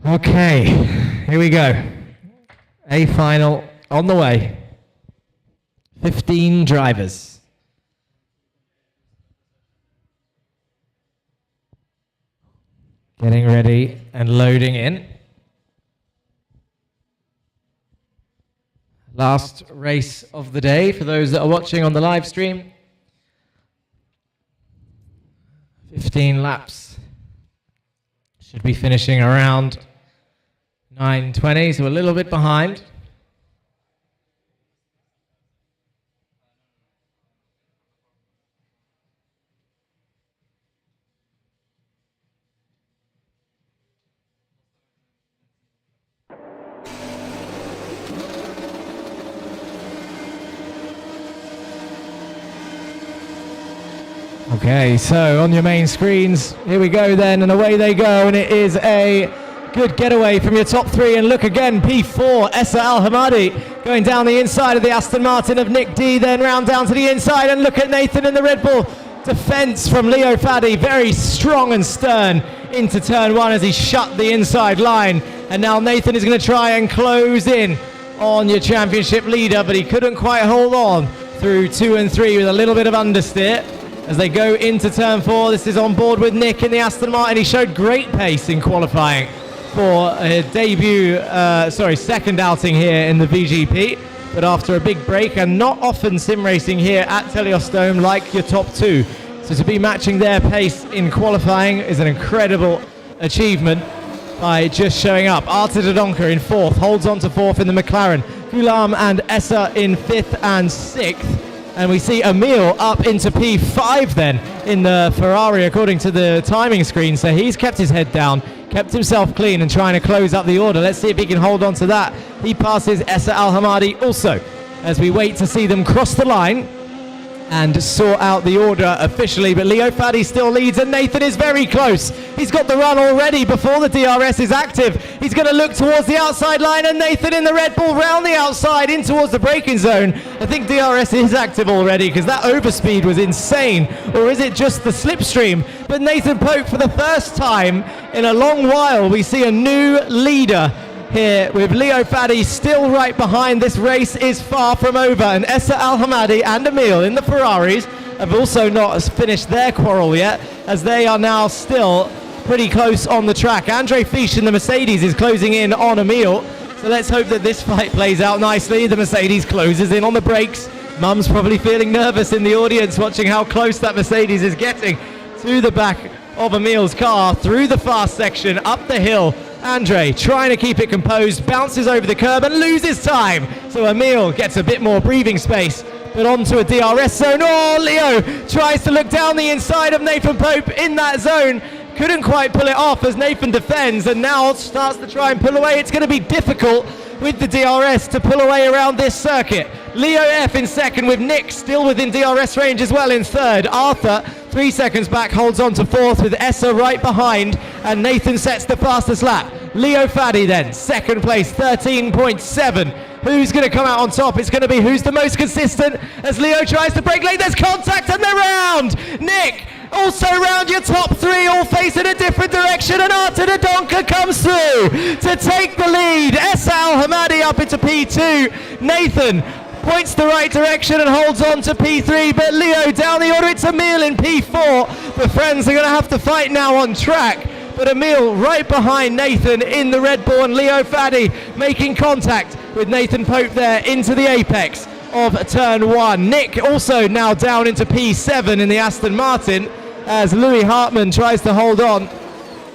Okay, here we go. A final on the way. 15 drivers. Getting ready and loading in. Last race of the day for those that are watching on the live stream. 15 laps. Should be finishing around 9:20, so a little bit behind. Okay, so on your main screens, here we go then, and away they go, and it is a good getaway from your top three. And look again, P4, Essa Al Hamadi going down the inside of the Aston Martin of Nick D, then round down to the inside, and look at Nathan in the Red Bull defense from Leo Faddy, very strong and stern into turn one as he shut the inside line. And now Nathan is going to try and close in on your championship leader, but he couldn't quite hold on through 2 and 3 with a little bit of understeer. As they go into turn 4, this is on board with Nick in the Aston Martin. He showed great pace in qualifying for a second outing here in the VGP. But after a big break, and not often sim racing here at Teleios Dome like your top two. So to be matching their pace in qualifying is an incredible achievement by just showing up. Arta Dodonka in 4th, holds on to 4th in the McLaren. Gulam and Essa in 5th and 6th. And we see Emil up into P5 then in the Ferrari according to the timing screen. So he's kept his head down, kept himself clean and trying to close up the order. Let's see if he can hold on to that. He passes Essa Al Hamadi also as we wait to see them cross the line and sort out the order officially. But Leo Faddy still leads and Nathan is very close. He's got the run already before the DRS is active. He's going to look towards the outside line and Nathan in the Red Bull round the outside in towards the braking zone. I think DRS is active already because that overspeed was insane. Or is it just the slipstream? But Nathan Pope, for the first time in a long while, we see a new leader here with Leo Faddy still right behind. This race is far from over, and Essa Al Hamadi and Emil in the Ferraris have also not finished their quarrel yet, as they are now still pretty close on the track. Andre Fisch in the Mercedes is closing in on Emil, so let's hope that this fight plays out nicely. The Mercedes closes in on the brakes. Mum's probably feeling nervous in the audience watching how close that Mercedes is getting to the back of Emil's car, through the fast section, up the hill. Andre trying to keep it composed, bounces over the curb and loses time. So Emil gets a bit more breathing space, but onto a DRS zone. Oh, Leo tries to look down the inside of Nathan Pope in that zone. Couldn't quite pull it off as Nathan defends and now starts to try and pull away. It's going to be difficult with the DRS to pull away around this circuit. Leo F in second with Nick still within DRS range as well in third. Arthur 3 seconds back, holds on to 4th with Essa right behind, and Nathan sets the fastest lap. Leo Faddy then second place, 13.7. Who's going to come out on top? It's going to be who's the most consistent as Leo tries to break lane. There's contact and they're round. Nick also round your top three, all facing a different direction, and Arta Dodonka comes through to take the lead. Essa Al Hamadi up into P2. Nathan points the right direction and holds on to P3, but Leo down the order. It's Emil in P4. The friends are going to have to fight now on track, but Emil right behind Nathan in the Red Bull, and Leo Faddy making contact with Nathan Pope there into the apex of turn 1. Nick also now down into P7 in the Aston Martin as Louis Hartmann tries to hold on.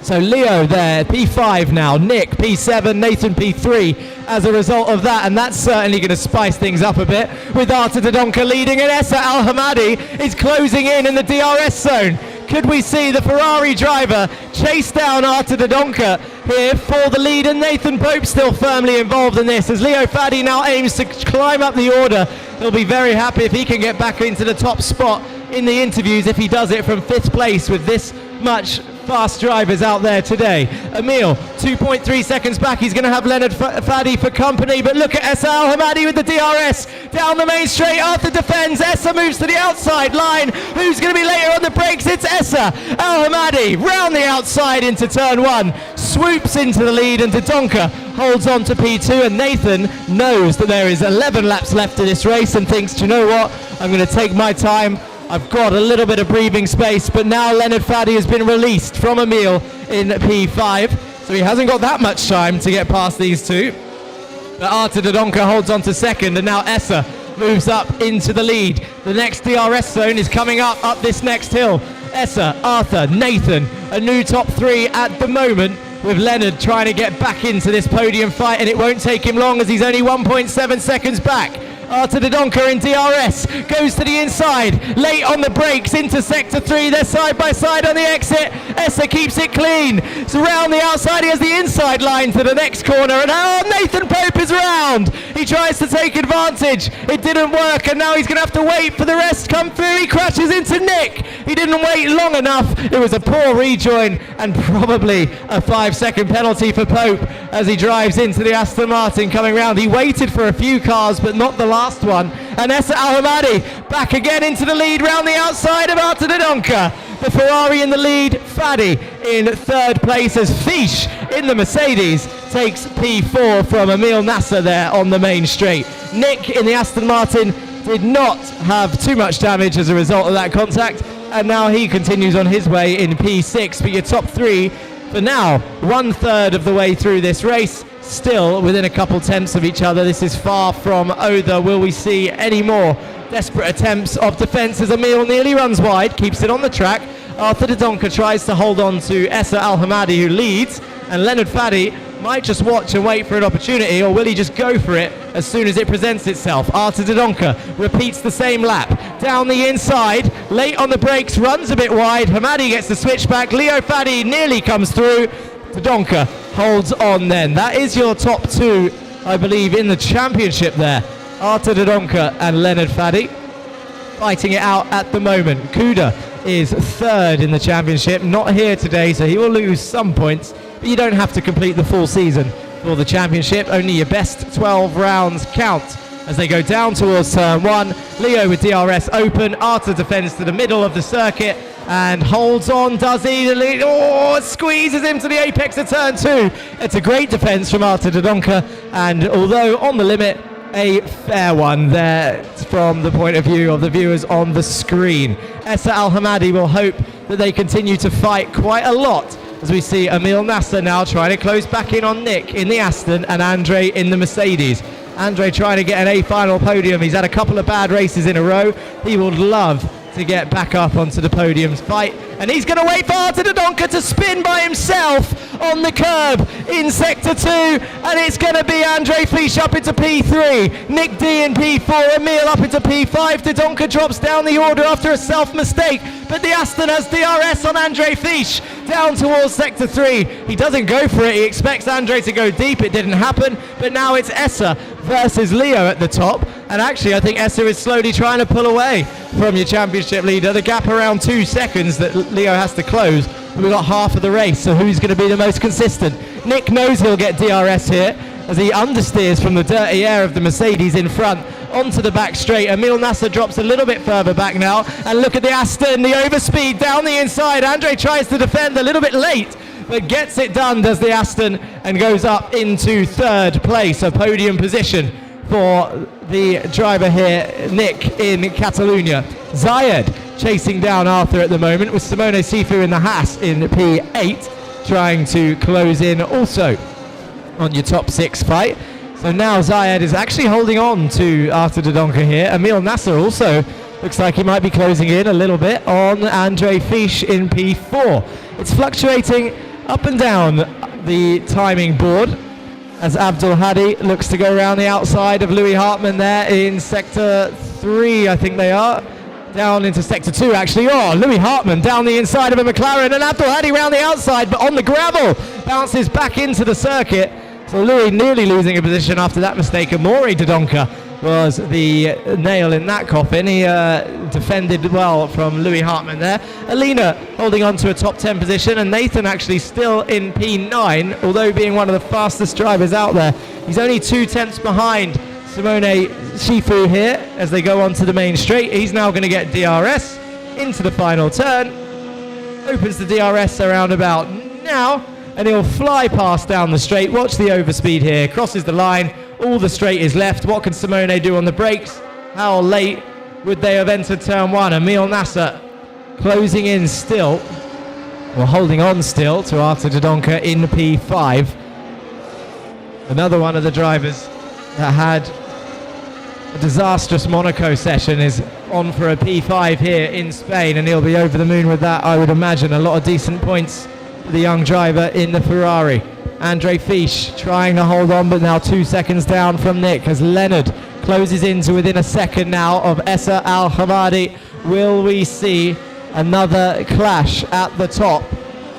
So Leo there, P5 now, Nick P7, Nathan P3 as a result of that, and that's certainly going to spice things up a bit with Arta Dodonka leading, and Essa Al Hamadi is closing in the DRS zone. Could we see the Ferrari driver chase down Arta Dodonka here for the lead, and Nathan Pope still firmly involved in this as Leo Faddy now aims to climb up the order. He'll be very happy if he can get back into the top spot in the interviews if he does it from 5th place with this much fast drivers out there today. Emil 2.3 seconds back. He's going to have Leonard Faddy for company, but look at Essa Al Hamadi with the DRS down the main straight. Arthur defends. Essa moves to the outside line. Who's going to be later on the brakes? It's Essa Al Hamadi round the outside into turn 1. swoops into the lead, and Dodonka holds on to P2, and Nathan knows that there is 11 laps left of this race and thinks, do you know what, I'm going to take my time. I've got a little bit of breathing space, but now Leonard Faddy has been released from Emil in P5, so he hasn't got that much time to get past these two. But Artur Dodonka holds on to second, and now Essa moves up into the lead. The next DRS zone is coming up this next hill. Essa, Arthur, Nathan, a new top three at the moment, with Leonard trying to get back into this podium fight, and it won't take him long as he's only 1.7 seconds back. Artur Dodonka in DRS, goes to the inside, late on the brakes into sector 3, they're side by side on the exit. Essa keeps it clean, it's around the outside, he has the inside line to the next corner, and Nathan Pope is around. He tries to take advantage, it didn't work, and now he's going to have to wait for the rest to come through. He crashes into Nick, he didn't wait long enough, it was a poor rejoin and probably a 5-second penalty for Pope as he drives into the Aston Martin coming round. He waited for a few cars but not the last one, and Essa Al-Hamadi back again into the lead round the outside of Artur Dodonka. The Ferrari in the lead, Faddy in third place as Fish in the Mercedes takes P4 from Emil Nasser there on the main straight. Nick in the Aston Martin did not have too much damage as a result of that contact, and now he continues on his way in P6. But your top three for now, 1/3 of the way through this race, still within a couple tenths of each other. This is far from over. Will we see any more desperate attempts of defence as Emil nearly runs wide, keeps it on the track. Artur Dodonka tries to hold on to Essa Al-Hamadi, who leads, and Leonard Faddy might just watch and wait for an opportunity, or will he just go for it as soon as it presents itself? Artur Dodonka repeats the same lap, down the inside, late on the brakes, runs a bit wide, Hamadi gets the switch back, Leo Faddy nearly comes through, Dodonka holds on then. That is your top two, I believe, in the championship there. Artur Dodonka and Leonard Faddy fighting it out at the moment. Kuda is third in the championship, not here today, so he will lose some points, but you don't have to complete the full season for the championship. Only your best 12 rounds count as they go down towards turn 1. Leo with DRS open, Artur defends to the middle of the circuit and holds on, does he? Squeezes him to the apex of turn 2. It's a great defence from Artur Dodonka, and although on the limit, a fair one there from the point of view of the viewers on the screen. Essa Al-Hamadi will hope that they continue to fight quite a lot, as we see Emil Nasser now trying to close back in on Nick in the Aston and Andre in the Mercedes. Andre trying to get an A final podium. He's had a couple of bad races in a row. He would love to get back up onto the podium's fight, and he's going to wait for Artur Dodonka to spin by himself on the curb in sector 2, and it's going to be Andre Fish up into P3, Nick D in P4, Emil up into P5. Dodonka drops down the order after a self-mistake, but the Aston has DRS on Andre Fish down towards sector 3. He doesn't go for it, he expects Andre to go deep, it didn't happen, but now it's Essa versus Leo at the top, and actually I think Essa is slowly trying to pull away from your championship leader. The gap around 2 seconds that Leo has to close, but we've got half of the race, so who's going to be the most consistent? Nick knows he'll get DRS here as he understeers from the dirty air of the Mercedes in front onto the back straight. Emil Nasser drops a little bit further back now, and look at the Aston, the overspeed down the inside. Andre tries to defend a little bit late, but gets it done, does the Aston, and goes up into third place, a podium position for the driver here, Nick in Catalonia. Zayed chasing down Arthur at the moment, with Simone Sifu in the Haas in P8, trying to close in also on your top 6 fight. So now Zayed is actually holding on to Artur Dodonka here. Emil Nasser also looks like he might be closing in a little bit on Andre Fish in P4. It's fluctuating up and down the timing board as Abdul Hadi looks to go around the outside of Louis Hartmann there in sector 3, I think they are. Down into sector 2 actually. Louis Hartmann down the inside of a McLaren, and Abdul Hadi round the outside, but on the gravel, bounces back into the circuit. So Louis nearly losing a position after that mistake, and Maury Dodonka was the nail in that coffin. He defended well from Louis Hartmann there. Alina holding on to a top 10 position, and Nathan actually still in P9, although being one of the fastest drivers out there. He's only 2 tenths behind Simone Shifu here as they go on to the main straight. He's now going to get DRS into the final turn. Opens the DRS around about now. and he'll fly past down the straight. Watch the overspeed here, crosses the line, all the straight is left. What can Simone do on the brakes? How late would they have entered turn one? Emil Nasser closing in still, or holding on still to Artur Dodonka in P5. Another one of the drivers that had a disastrous Monaco session is on for a P5 here in Spain, and he'll be over the moon with that, I would imagine. A lot of decent points for the young driver in the Ferrari. Andre Fisch trying to hold on, but now 2 seconds down from Nick as Leonard closes in to within a second now of Essa Al Hamadi. Will we see another clash at the top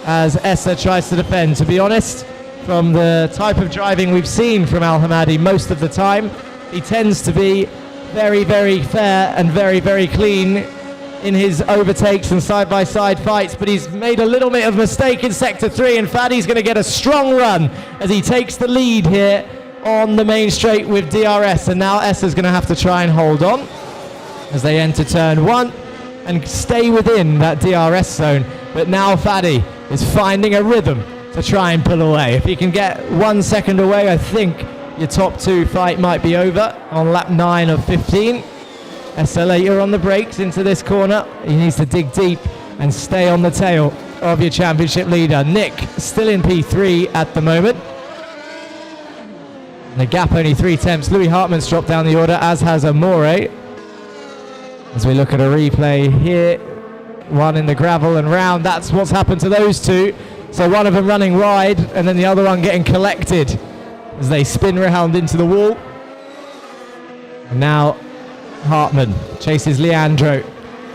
as Essa tries to defend? To be honest, from the type of driving we've seen from Al Hamadi most of the time, he tends to be very, very fair and very, very clean in his overtakes and side-by-side fights, but he's made a little bit of a mistake in Sector 3, and Fadi's going to get a strong run as he takes the lead here on the main straight with DRS, and now Essa's going to have to try and hold on as they enter turn one and stay within that DRS zone. But now Fadi is finding a rhythm to try and pull away. If he can get 1 second away, I think your top two fight might be over on lap 9 of 15. Essa later on the brakes into this corner. He needs to dig deep and stay on the tail of your championship leader. Nick still in P3 at the moment. The gap only 3 tenths. Louis Hartmann's dropped down the order, as has Amore. As we look at a replay here, one in the gravel and round, that's what's happened to those two. So one of them running wide and then the other one getting collected as they spin round into the wall. And now Hartmann chases Leandro.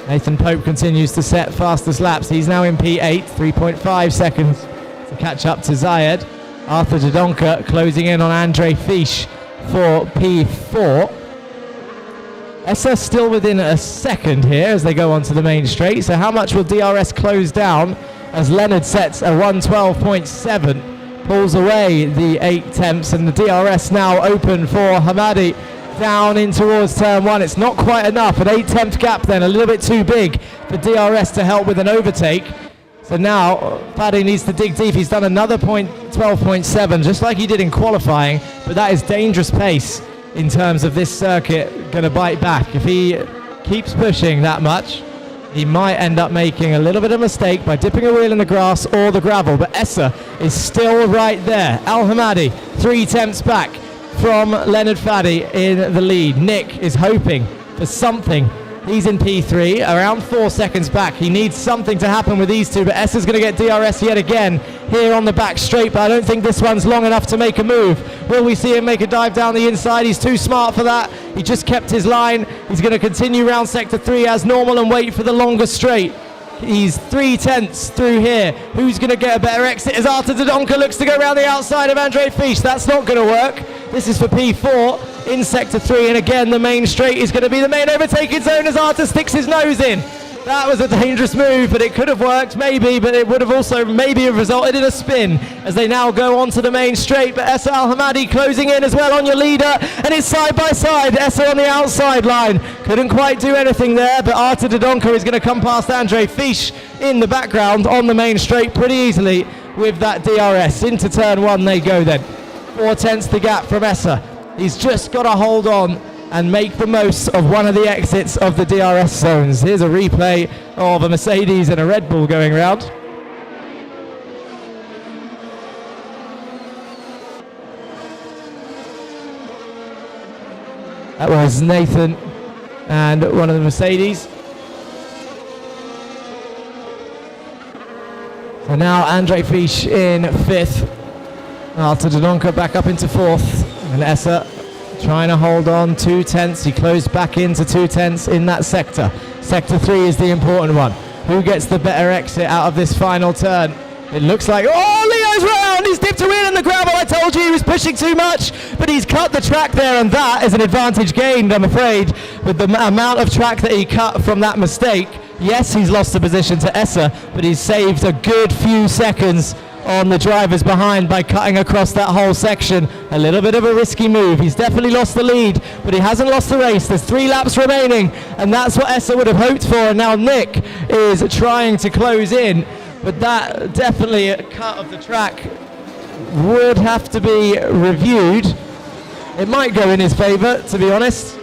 Nathan Pope continues to set fastest laps. He's now in P8, 3.5 seconds to catch up to Zayed. Artur Dodonka closing in on Andre Fisch for P4. Essa still within a second here as they go onto the main straight. So how much will DRS close down as Leonard sets a 112.7, pulls away the 8 tenths, and the DRS now open for Hamadi down in towards turn one. It's not quite enough. An 8 tenth gap then, a little bit too big for DRS to help with an overtake. So now Fadi needs to dig deep. He's done another 12.7 just like he did in qualifying, but that is dangerous pace in terms of this circuit going to bite back. If he keeps pushing that much, he might end up making a little bit of a mistake by dipping a wheel in the grass or the gravel. But Essa is still right there. Al Hamadi 3 tenths back from Leonard Fadi in the lead. Nick is hoping for something. He's in P3, around 4 seconds back. He needs something to happen with these two, but Essa's going to get DRS yet again here on the back straight, but I don't think this one's long enough to make a move. Will we see him make a dive down the inside? He's too smart for that. He just kept his line. He's going to continue round Sector 3 as normal and wait for the longer straight. He's 3 tenths through here. Who's going to get a better exit as Artur Dodonka looks to go around the outside of Andre Fisch? That's not going to work. This is for P4 in Sector 3, and again the main straight is going to be the main overtaking zone as Artur sticks his nose in. That was a dangerous move, but it could have worked maybe, but it would have also maybe have resulted in a spin as they now go onto the main straight. But Essa Al Hamadi closing in as well on your leader, and it's side by side. Essa on the outside line couldn't quite do anything there, but Artur Dodonka is going to come past Andre Fisch in the background on the main straight pretty easily with that DRS. Into turn one they go then. 4 tenths the gap from Essa. He's just got to hold on and make the most of one of the exits of the DRS zones. Here's a replay of a Mercedes and a Red Bull going around. That was Nathan and one of the Mercedes. So now Andre Fisch in 5th. Artur Dodonka back up into 4th. And Essa trying to hold on 2 tenths. He closed back into 2 tenths in that sector. Sector 3 is the important one. Who gets the better exit out of this final turn? It looks like, oh, Leo's round! He's dipped a wheel in the gravel. I told you he was pushing too much, but he's cut the track there, and that is an advantage gained, I'm afraid, with the amount of track that he cut from that mistake. Yes, he's lost the position to Essa, but he's saved a good few seconds on the drivers behind by cutting across that whole section. A little bit of a risky move. He's definitely lost the lead, but he hasn't lost the race. There's 3 laps remaining, and that's what Essa would have hoped for. And now Nick is trying to close in but that definitely a cut of the track would have to be reviewed. It might go in his favour, to be honest,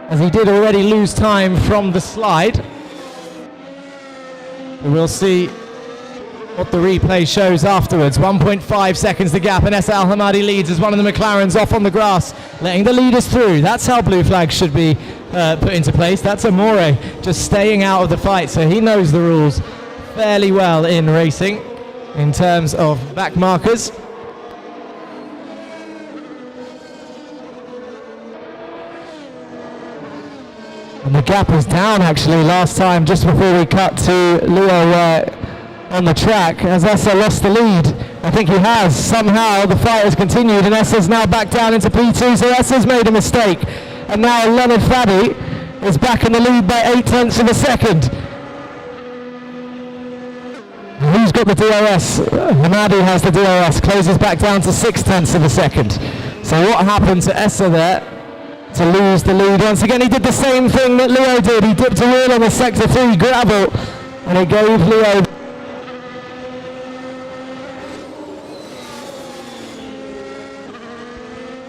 as he did already lose time from the slide. But we'll see what the replay shows afterwards. 1.5 seconds the gap, and Essa Al Hamadi leads as one of the McLarens off on the grass, letting the leaders through. That's how blue flag should be put into place. That's Amore just staying out of the fight, so he knows the rules fairly well in racing in terms of back markers. And the gap was down actually last time, just before we cut to Leo on the track, as Essa lost the lead. I think he has. Somehow the fight has continued, and Essa's now back down into P2, so Essa's made a mistake. And now Leonard Faddy is back in the lead by 0.8 of a second. Who's got the DRS? Hamadi has the DRS, closes back down to 0.6 of a second. So what happened to Essa there to lose the lead? Once again, he did the same thing that Leo did. He dipped a wheel on the sector 3 gravel, and it gave Leo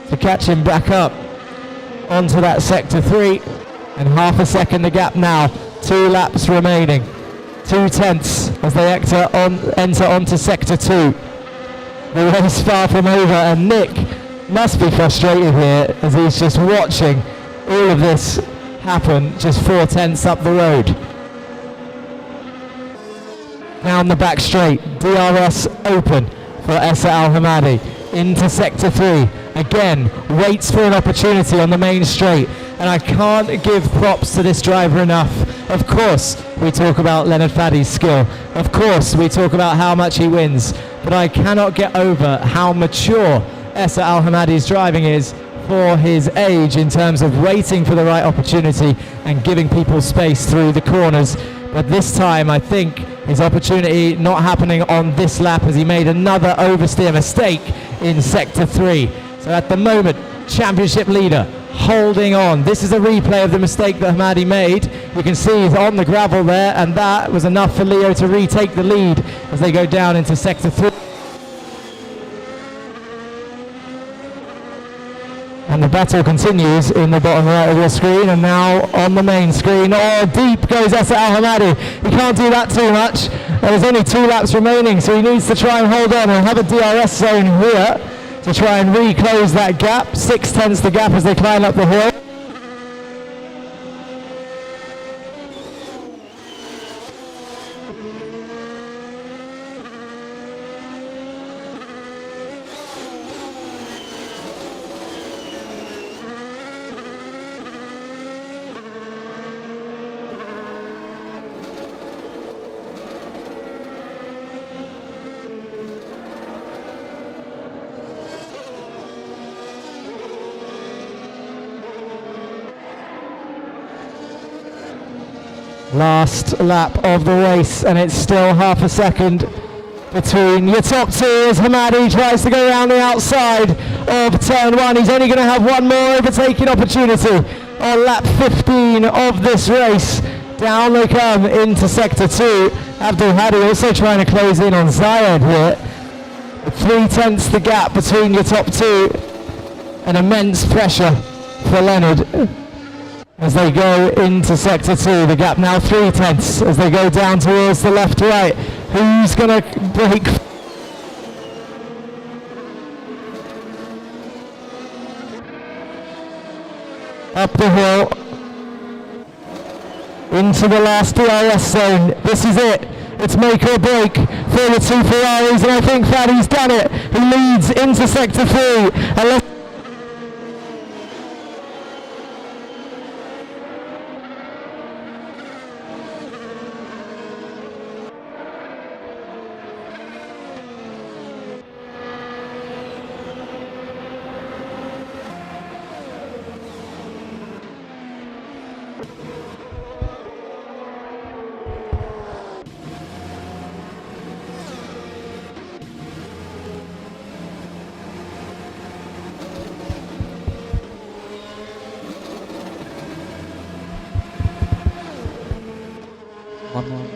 to catch him back up onto that sector 3, and half a second the gap now. 2 laps remaining, 0.2 as they enter onto sector 2. The race far from over, and Nick must be frustrated here as he's just watching all of this happen just 0.4 up the road. Down the back straight, DRS open for Essa Al Hamadi into sector 3. Again, waits for an opportunity on the main straight, and I can't give props to this driver enough. Of course, we talk about Leonard Faddy's skill. Of course, we talk about how much he wins, but I cannot get over how mature Essa Al Hamadi's driving is for his age in terms of waiting for the right opportunity and giving people space through the corners. But this time, I think his opportunity not happening on this lap, as he made another oversteer mistake in sector 3. So at the moment, championship leader holding on. This is a replay of the mistake that Hamadi made. You can see he's on the gravel there, and that was enough for Leo to retake the lead as they go down into sector 3. And the battle continues in the bottom right of your screen, and now on the main screen. Oh, deep goes Essa Al Hamadi. He can't do that too much. There's only 2 laps remaining, so he needs to try and hold on and have a DRS zone here to try and re-close that gap. 0.6 the gap as they climb up the hill. Last lap of the race, and it's still half a second between your top 2 as Hamadi tries to go around the outside of turn 1. He's only going to have one more overtaking opportunity on lap 15 of this race. Down they come into sector 2. Abdul Hadi also trying to close in on Zayed here. 0.3 the gap between your top 2, and immense pressure for Leonard as they go into sector 2. The gap now 0.3 as they go down towards the left-right. Who's going to break? Up the hill into the last DRS zone. This is it. It's make or break for the 2 Ferraris, and I think Faddy's done it. He leads into sector 3. One more.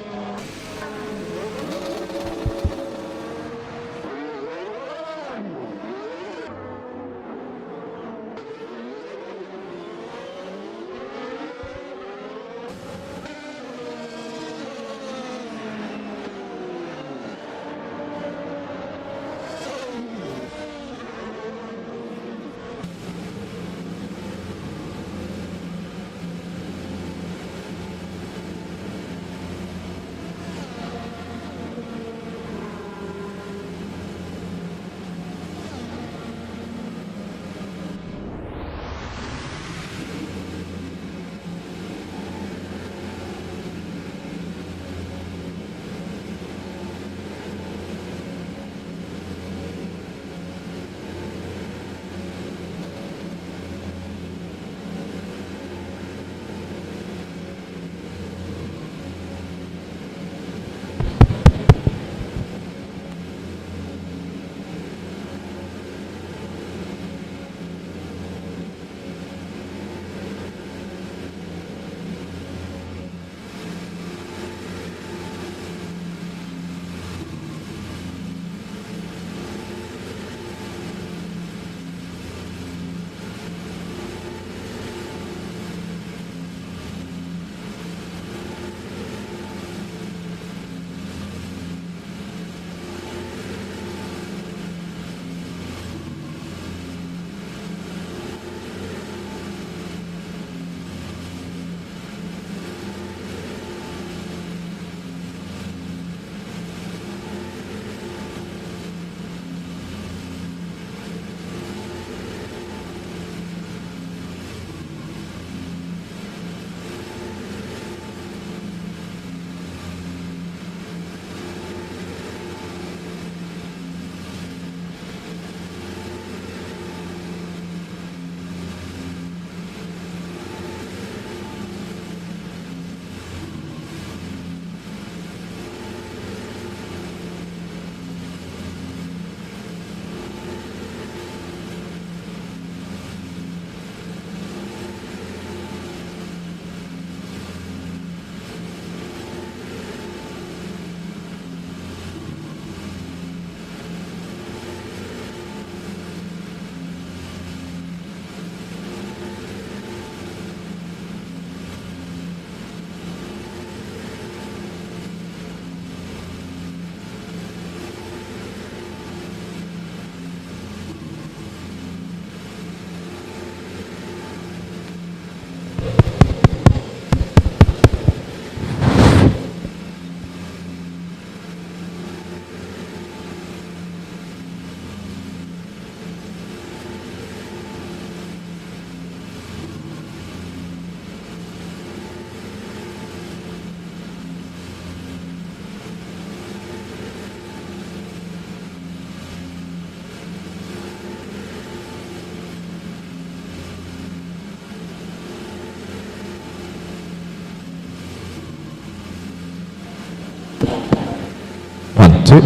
Two.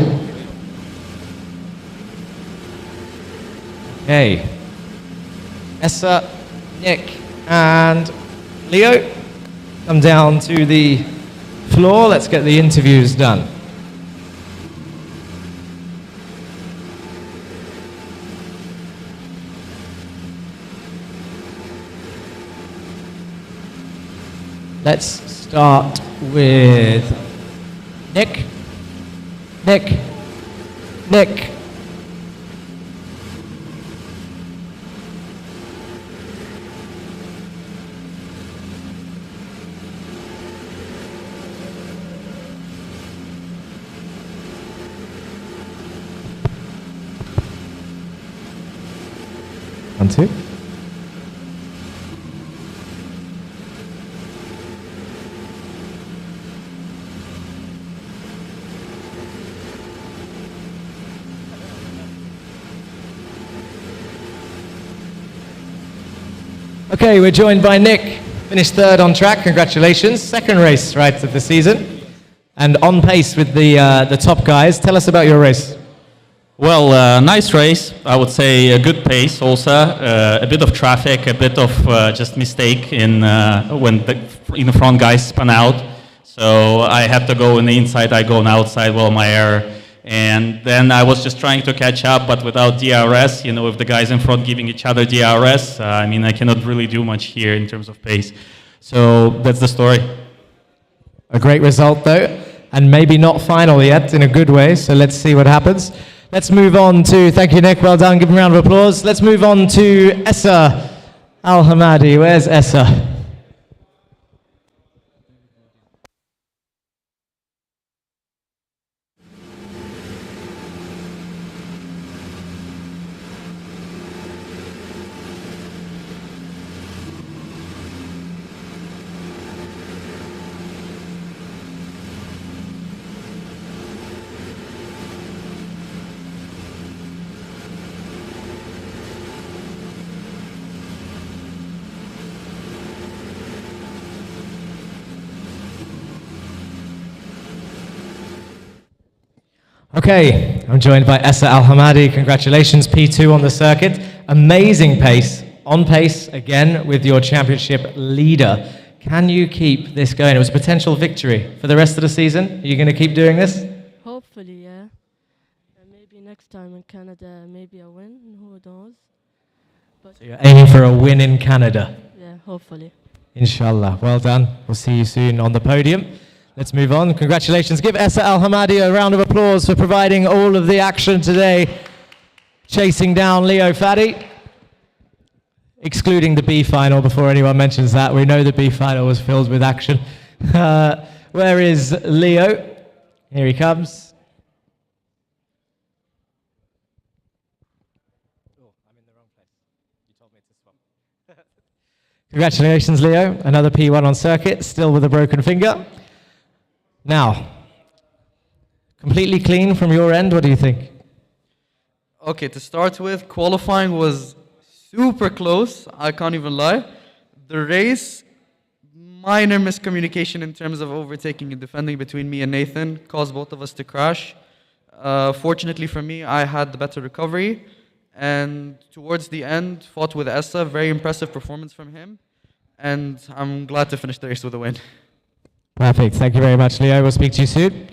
Okay. Essa, Nick, and Leo, come down to the floor. Let's get the interviews done. Let's start with Nick. Nick. One, two. Okay, we're joined by Nick. Finished third on track, congratulations. Second race, right, of the season. And on pace with the top guys. Tell us about your race. Well, nice race. I would say a good pace also. A bit of traffic, a bit of just mistake in when the front guys spun out. So I had to go on the inside, I go on the outside, well, my error. And then I was just trying to catch up, but without DRS, you know, if the guys in front giving each other DRS, I mean, I cannot really do much here in terms of pace. So that's the story. A great result though, and maybe not final yet in a good way, so let's see what happens. Let's move on to, thank you Nick, well done, give him a round of applause. Let's move on to Essa Al-Hamadi. Where's Essa? Okay, I'm joined by Essa Al-Hamadi. Congratulations, P2 on the circuit. Amazing pace, on pace again with your championship leader. Can you keep this going? It was a potential victory for the rest of the season. Are you going to keep doing this? Hopefully, yeah. And maybe next time in Canada, maybe a win, who knows. But So you're aiming for a win in Canada. yeah, hopefully. Inshallah. Well done. We'll see you soon on the podium. Let's move on. Congratulations. Give Essa Al-Hamadi a round of applause for providing all of the action today, chasing down Leo Fadi. Excluding the B final before anyone mentions that. We know the B final was filled with action. Where is Leo? Here he comes. Oh, I'm in the wrong place. You told me to swap. Congratulations, Leo. Another P1 on circuit, still with a broken finger. Now, completely clean from your end, what do you think? Okay, to start with, qualifying was super close, I can't even lie. The race, minor miscommunication in terms of overtaking and defending between me and Nathan, caused both of us to crash. Fortunately for me, I had the better recovery, and towards the end, fought with Essa, very impressive performance from him, and I'm glad to finish the race with a win. Perfect. Thank you very much, Leo. We'll speak to you soon.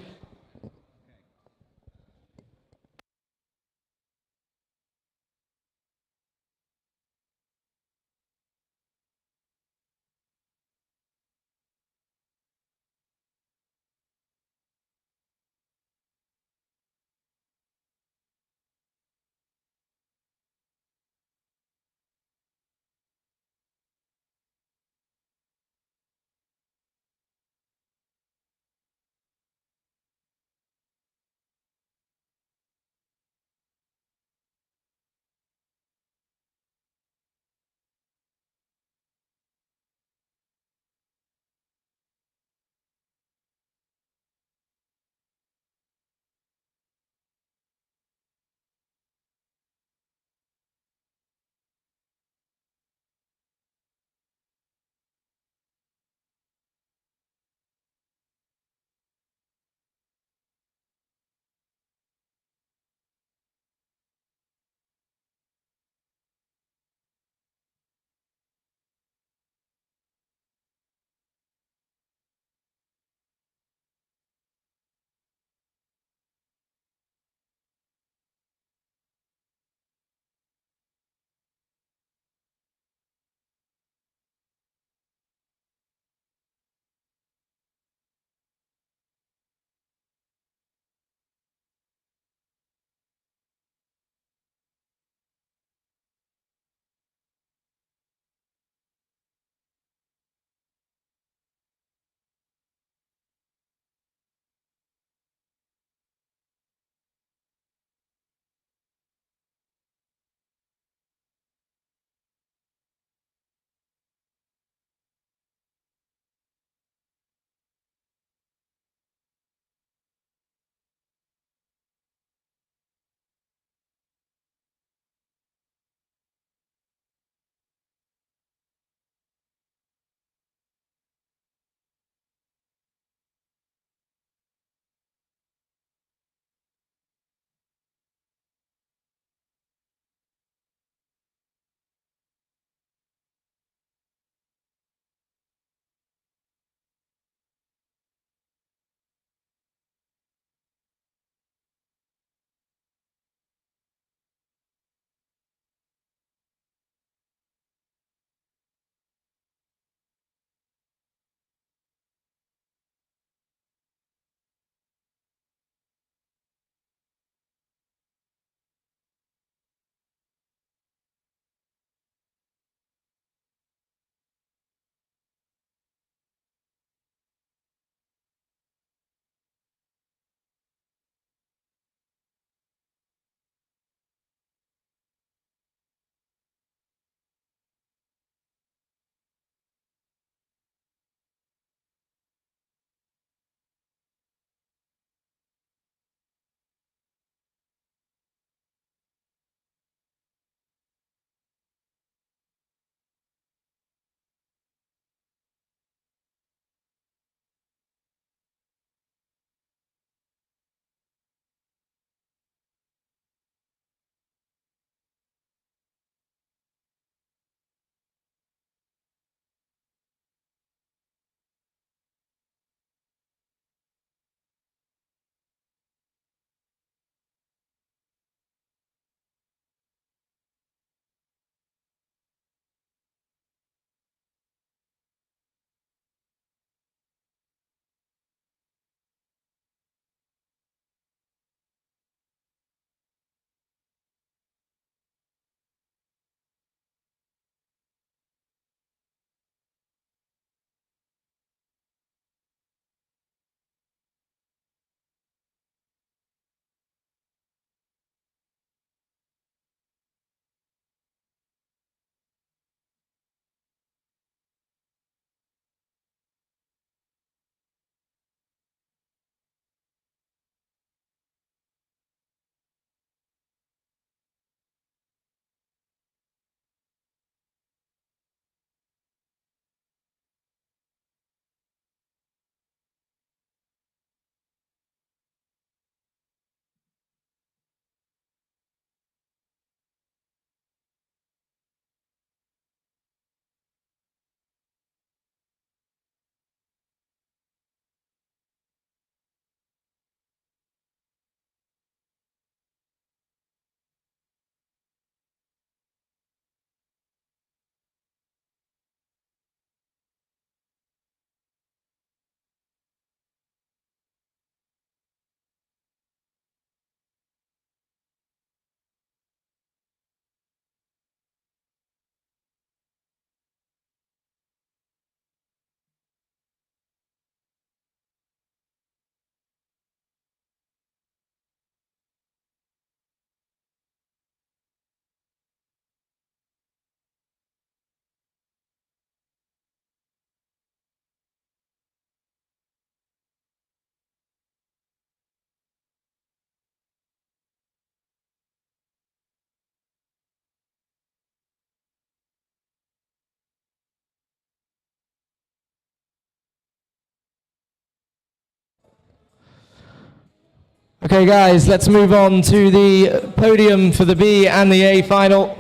Okay, guys, let's move on to the podium for the B and the A final.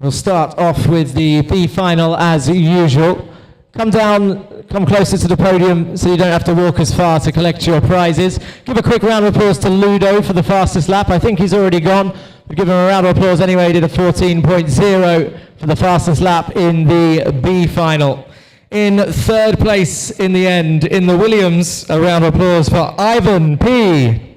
We'll start off with the B final as usual. Come down, come closer to the podium so you don't have to walk as far to collect your prizes. Give a quick round of applause to Ludo for the fastest lap. I think he's already gone, but give him a round of applause anyway. He did a 14.0 for the fastest lap in the B final. In third place in the end, in the Williams, a round of applause for Ivan P.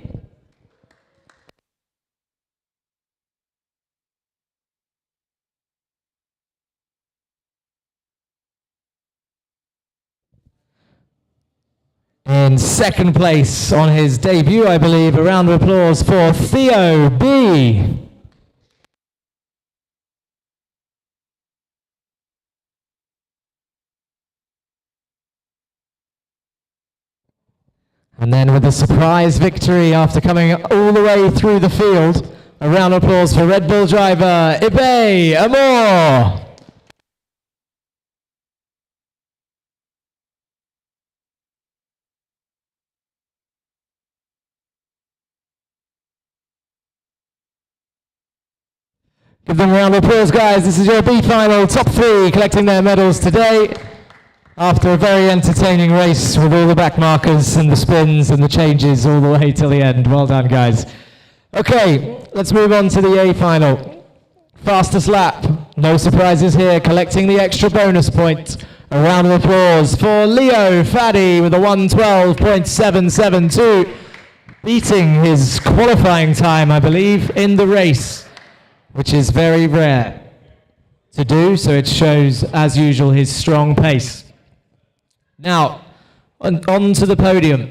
In second place on his debut, I believe, a round of applause for Theo B. And then with a surprise victory after coming all the way through the field, a round of applause for Red Bull driver Ibe Amor. Give them a round of applause, guys. This is your B final, top three collecting their medals today after a very entertaining race with all the back markers and the spins and the changes all the way till the end. Well done, guys. Okay, let's move on to the A final. Fastest lap, no surprises here, collecting the extra bonus point. A round of applause for Leo Faddy with a 1:12.772, beating his qualifying time, I believe, in the race, which is very rare to do, so it shows, as usual, his strong pace. Now, on to the podium.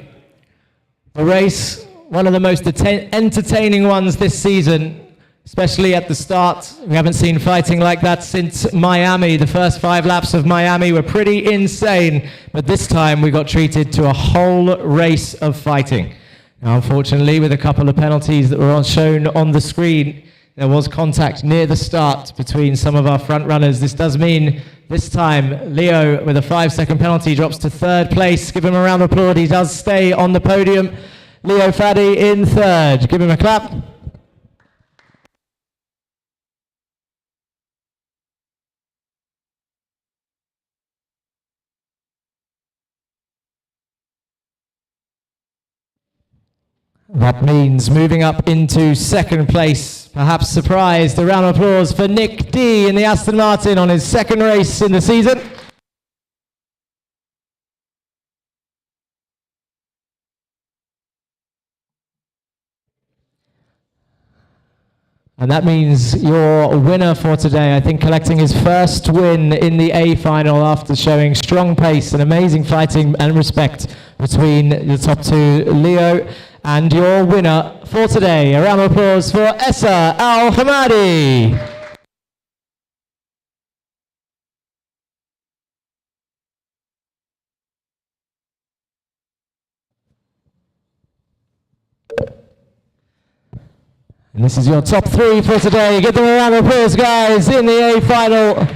The race, one of the most entertaining ones this season, especially at the start. We haven't seen fighting like that since Miami. The first 5 laps of Miami were pretty insane, but this time we got treated to a whole race of fighting. Now, unfortunately, with a couple of penalties that were shown on the screen, there was contact near the start between some of our front runners. This does mean this time Leo, with a 5-second penalty, drops to third place. Give him a round of applause. He does stay on the podium. Leo Faddy in third. Give him a clap. That means moving up into second place, perhaps surprised. A round of applause for Nick D in the Aston Martin on his second race in the season. And that means your winner for today, I think, collecting his first win in the A final after showing strong pace and amazing fighting and respect between the top two, Leo. And your winner for today, a round of applause for Essa Al-Hamadi. And this is your top three for today. Give them a round of applause, guys, in the A final.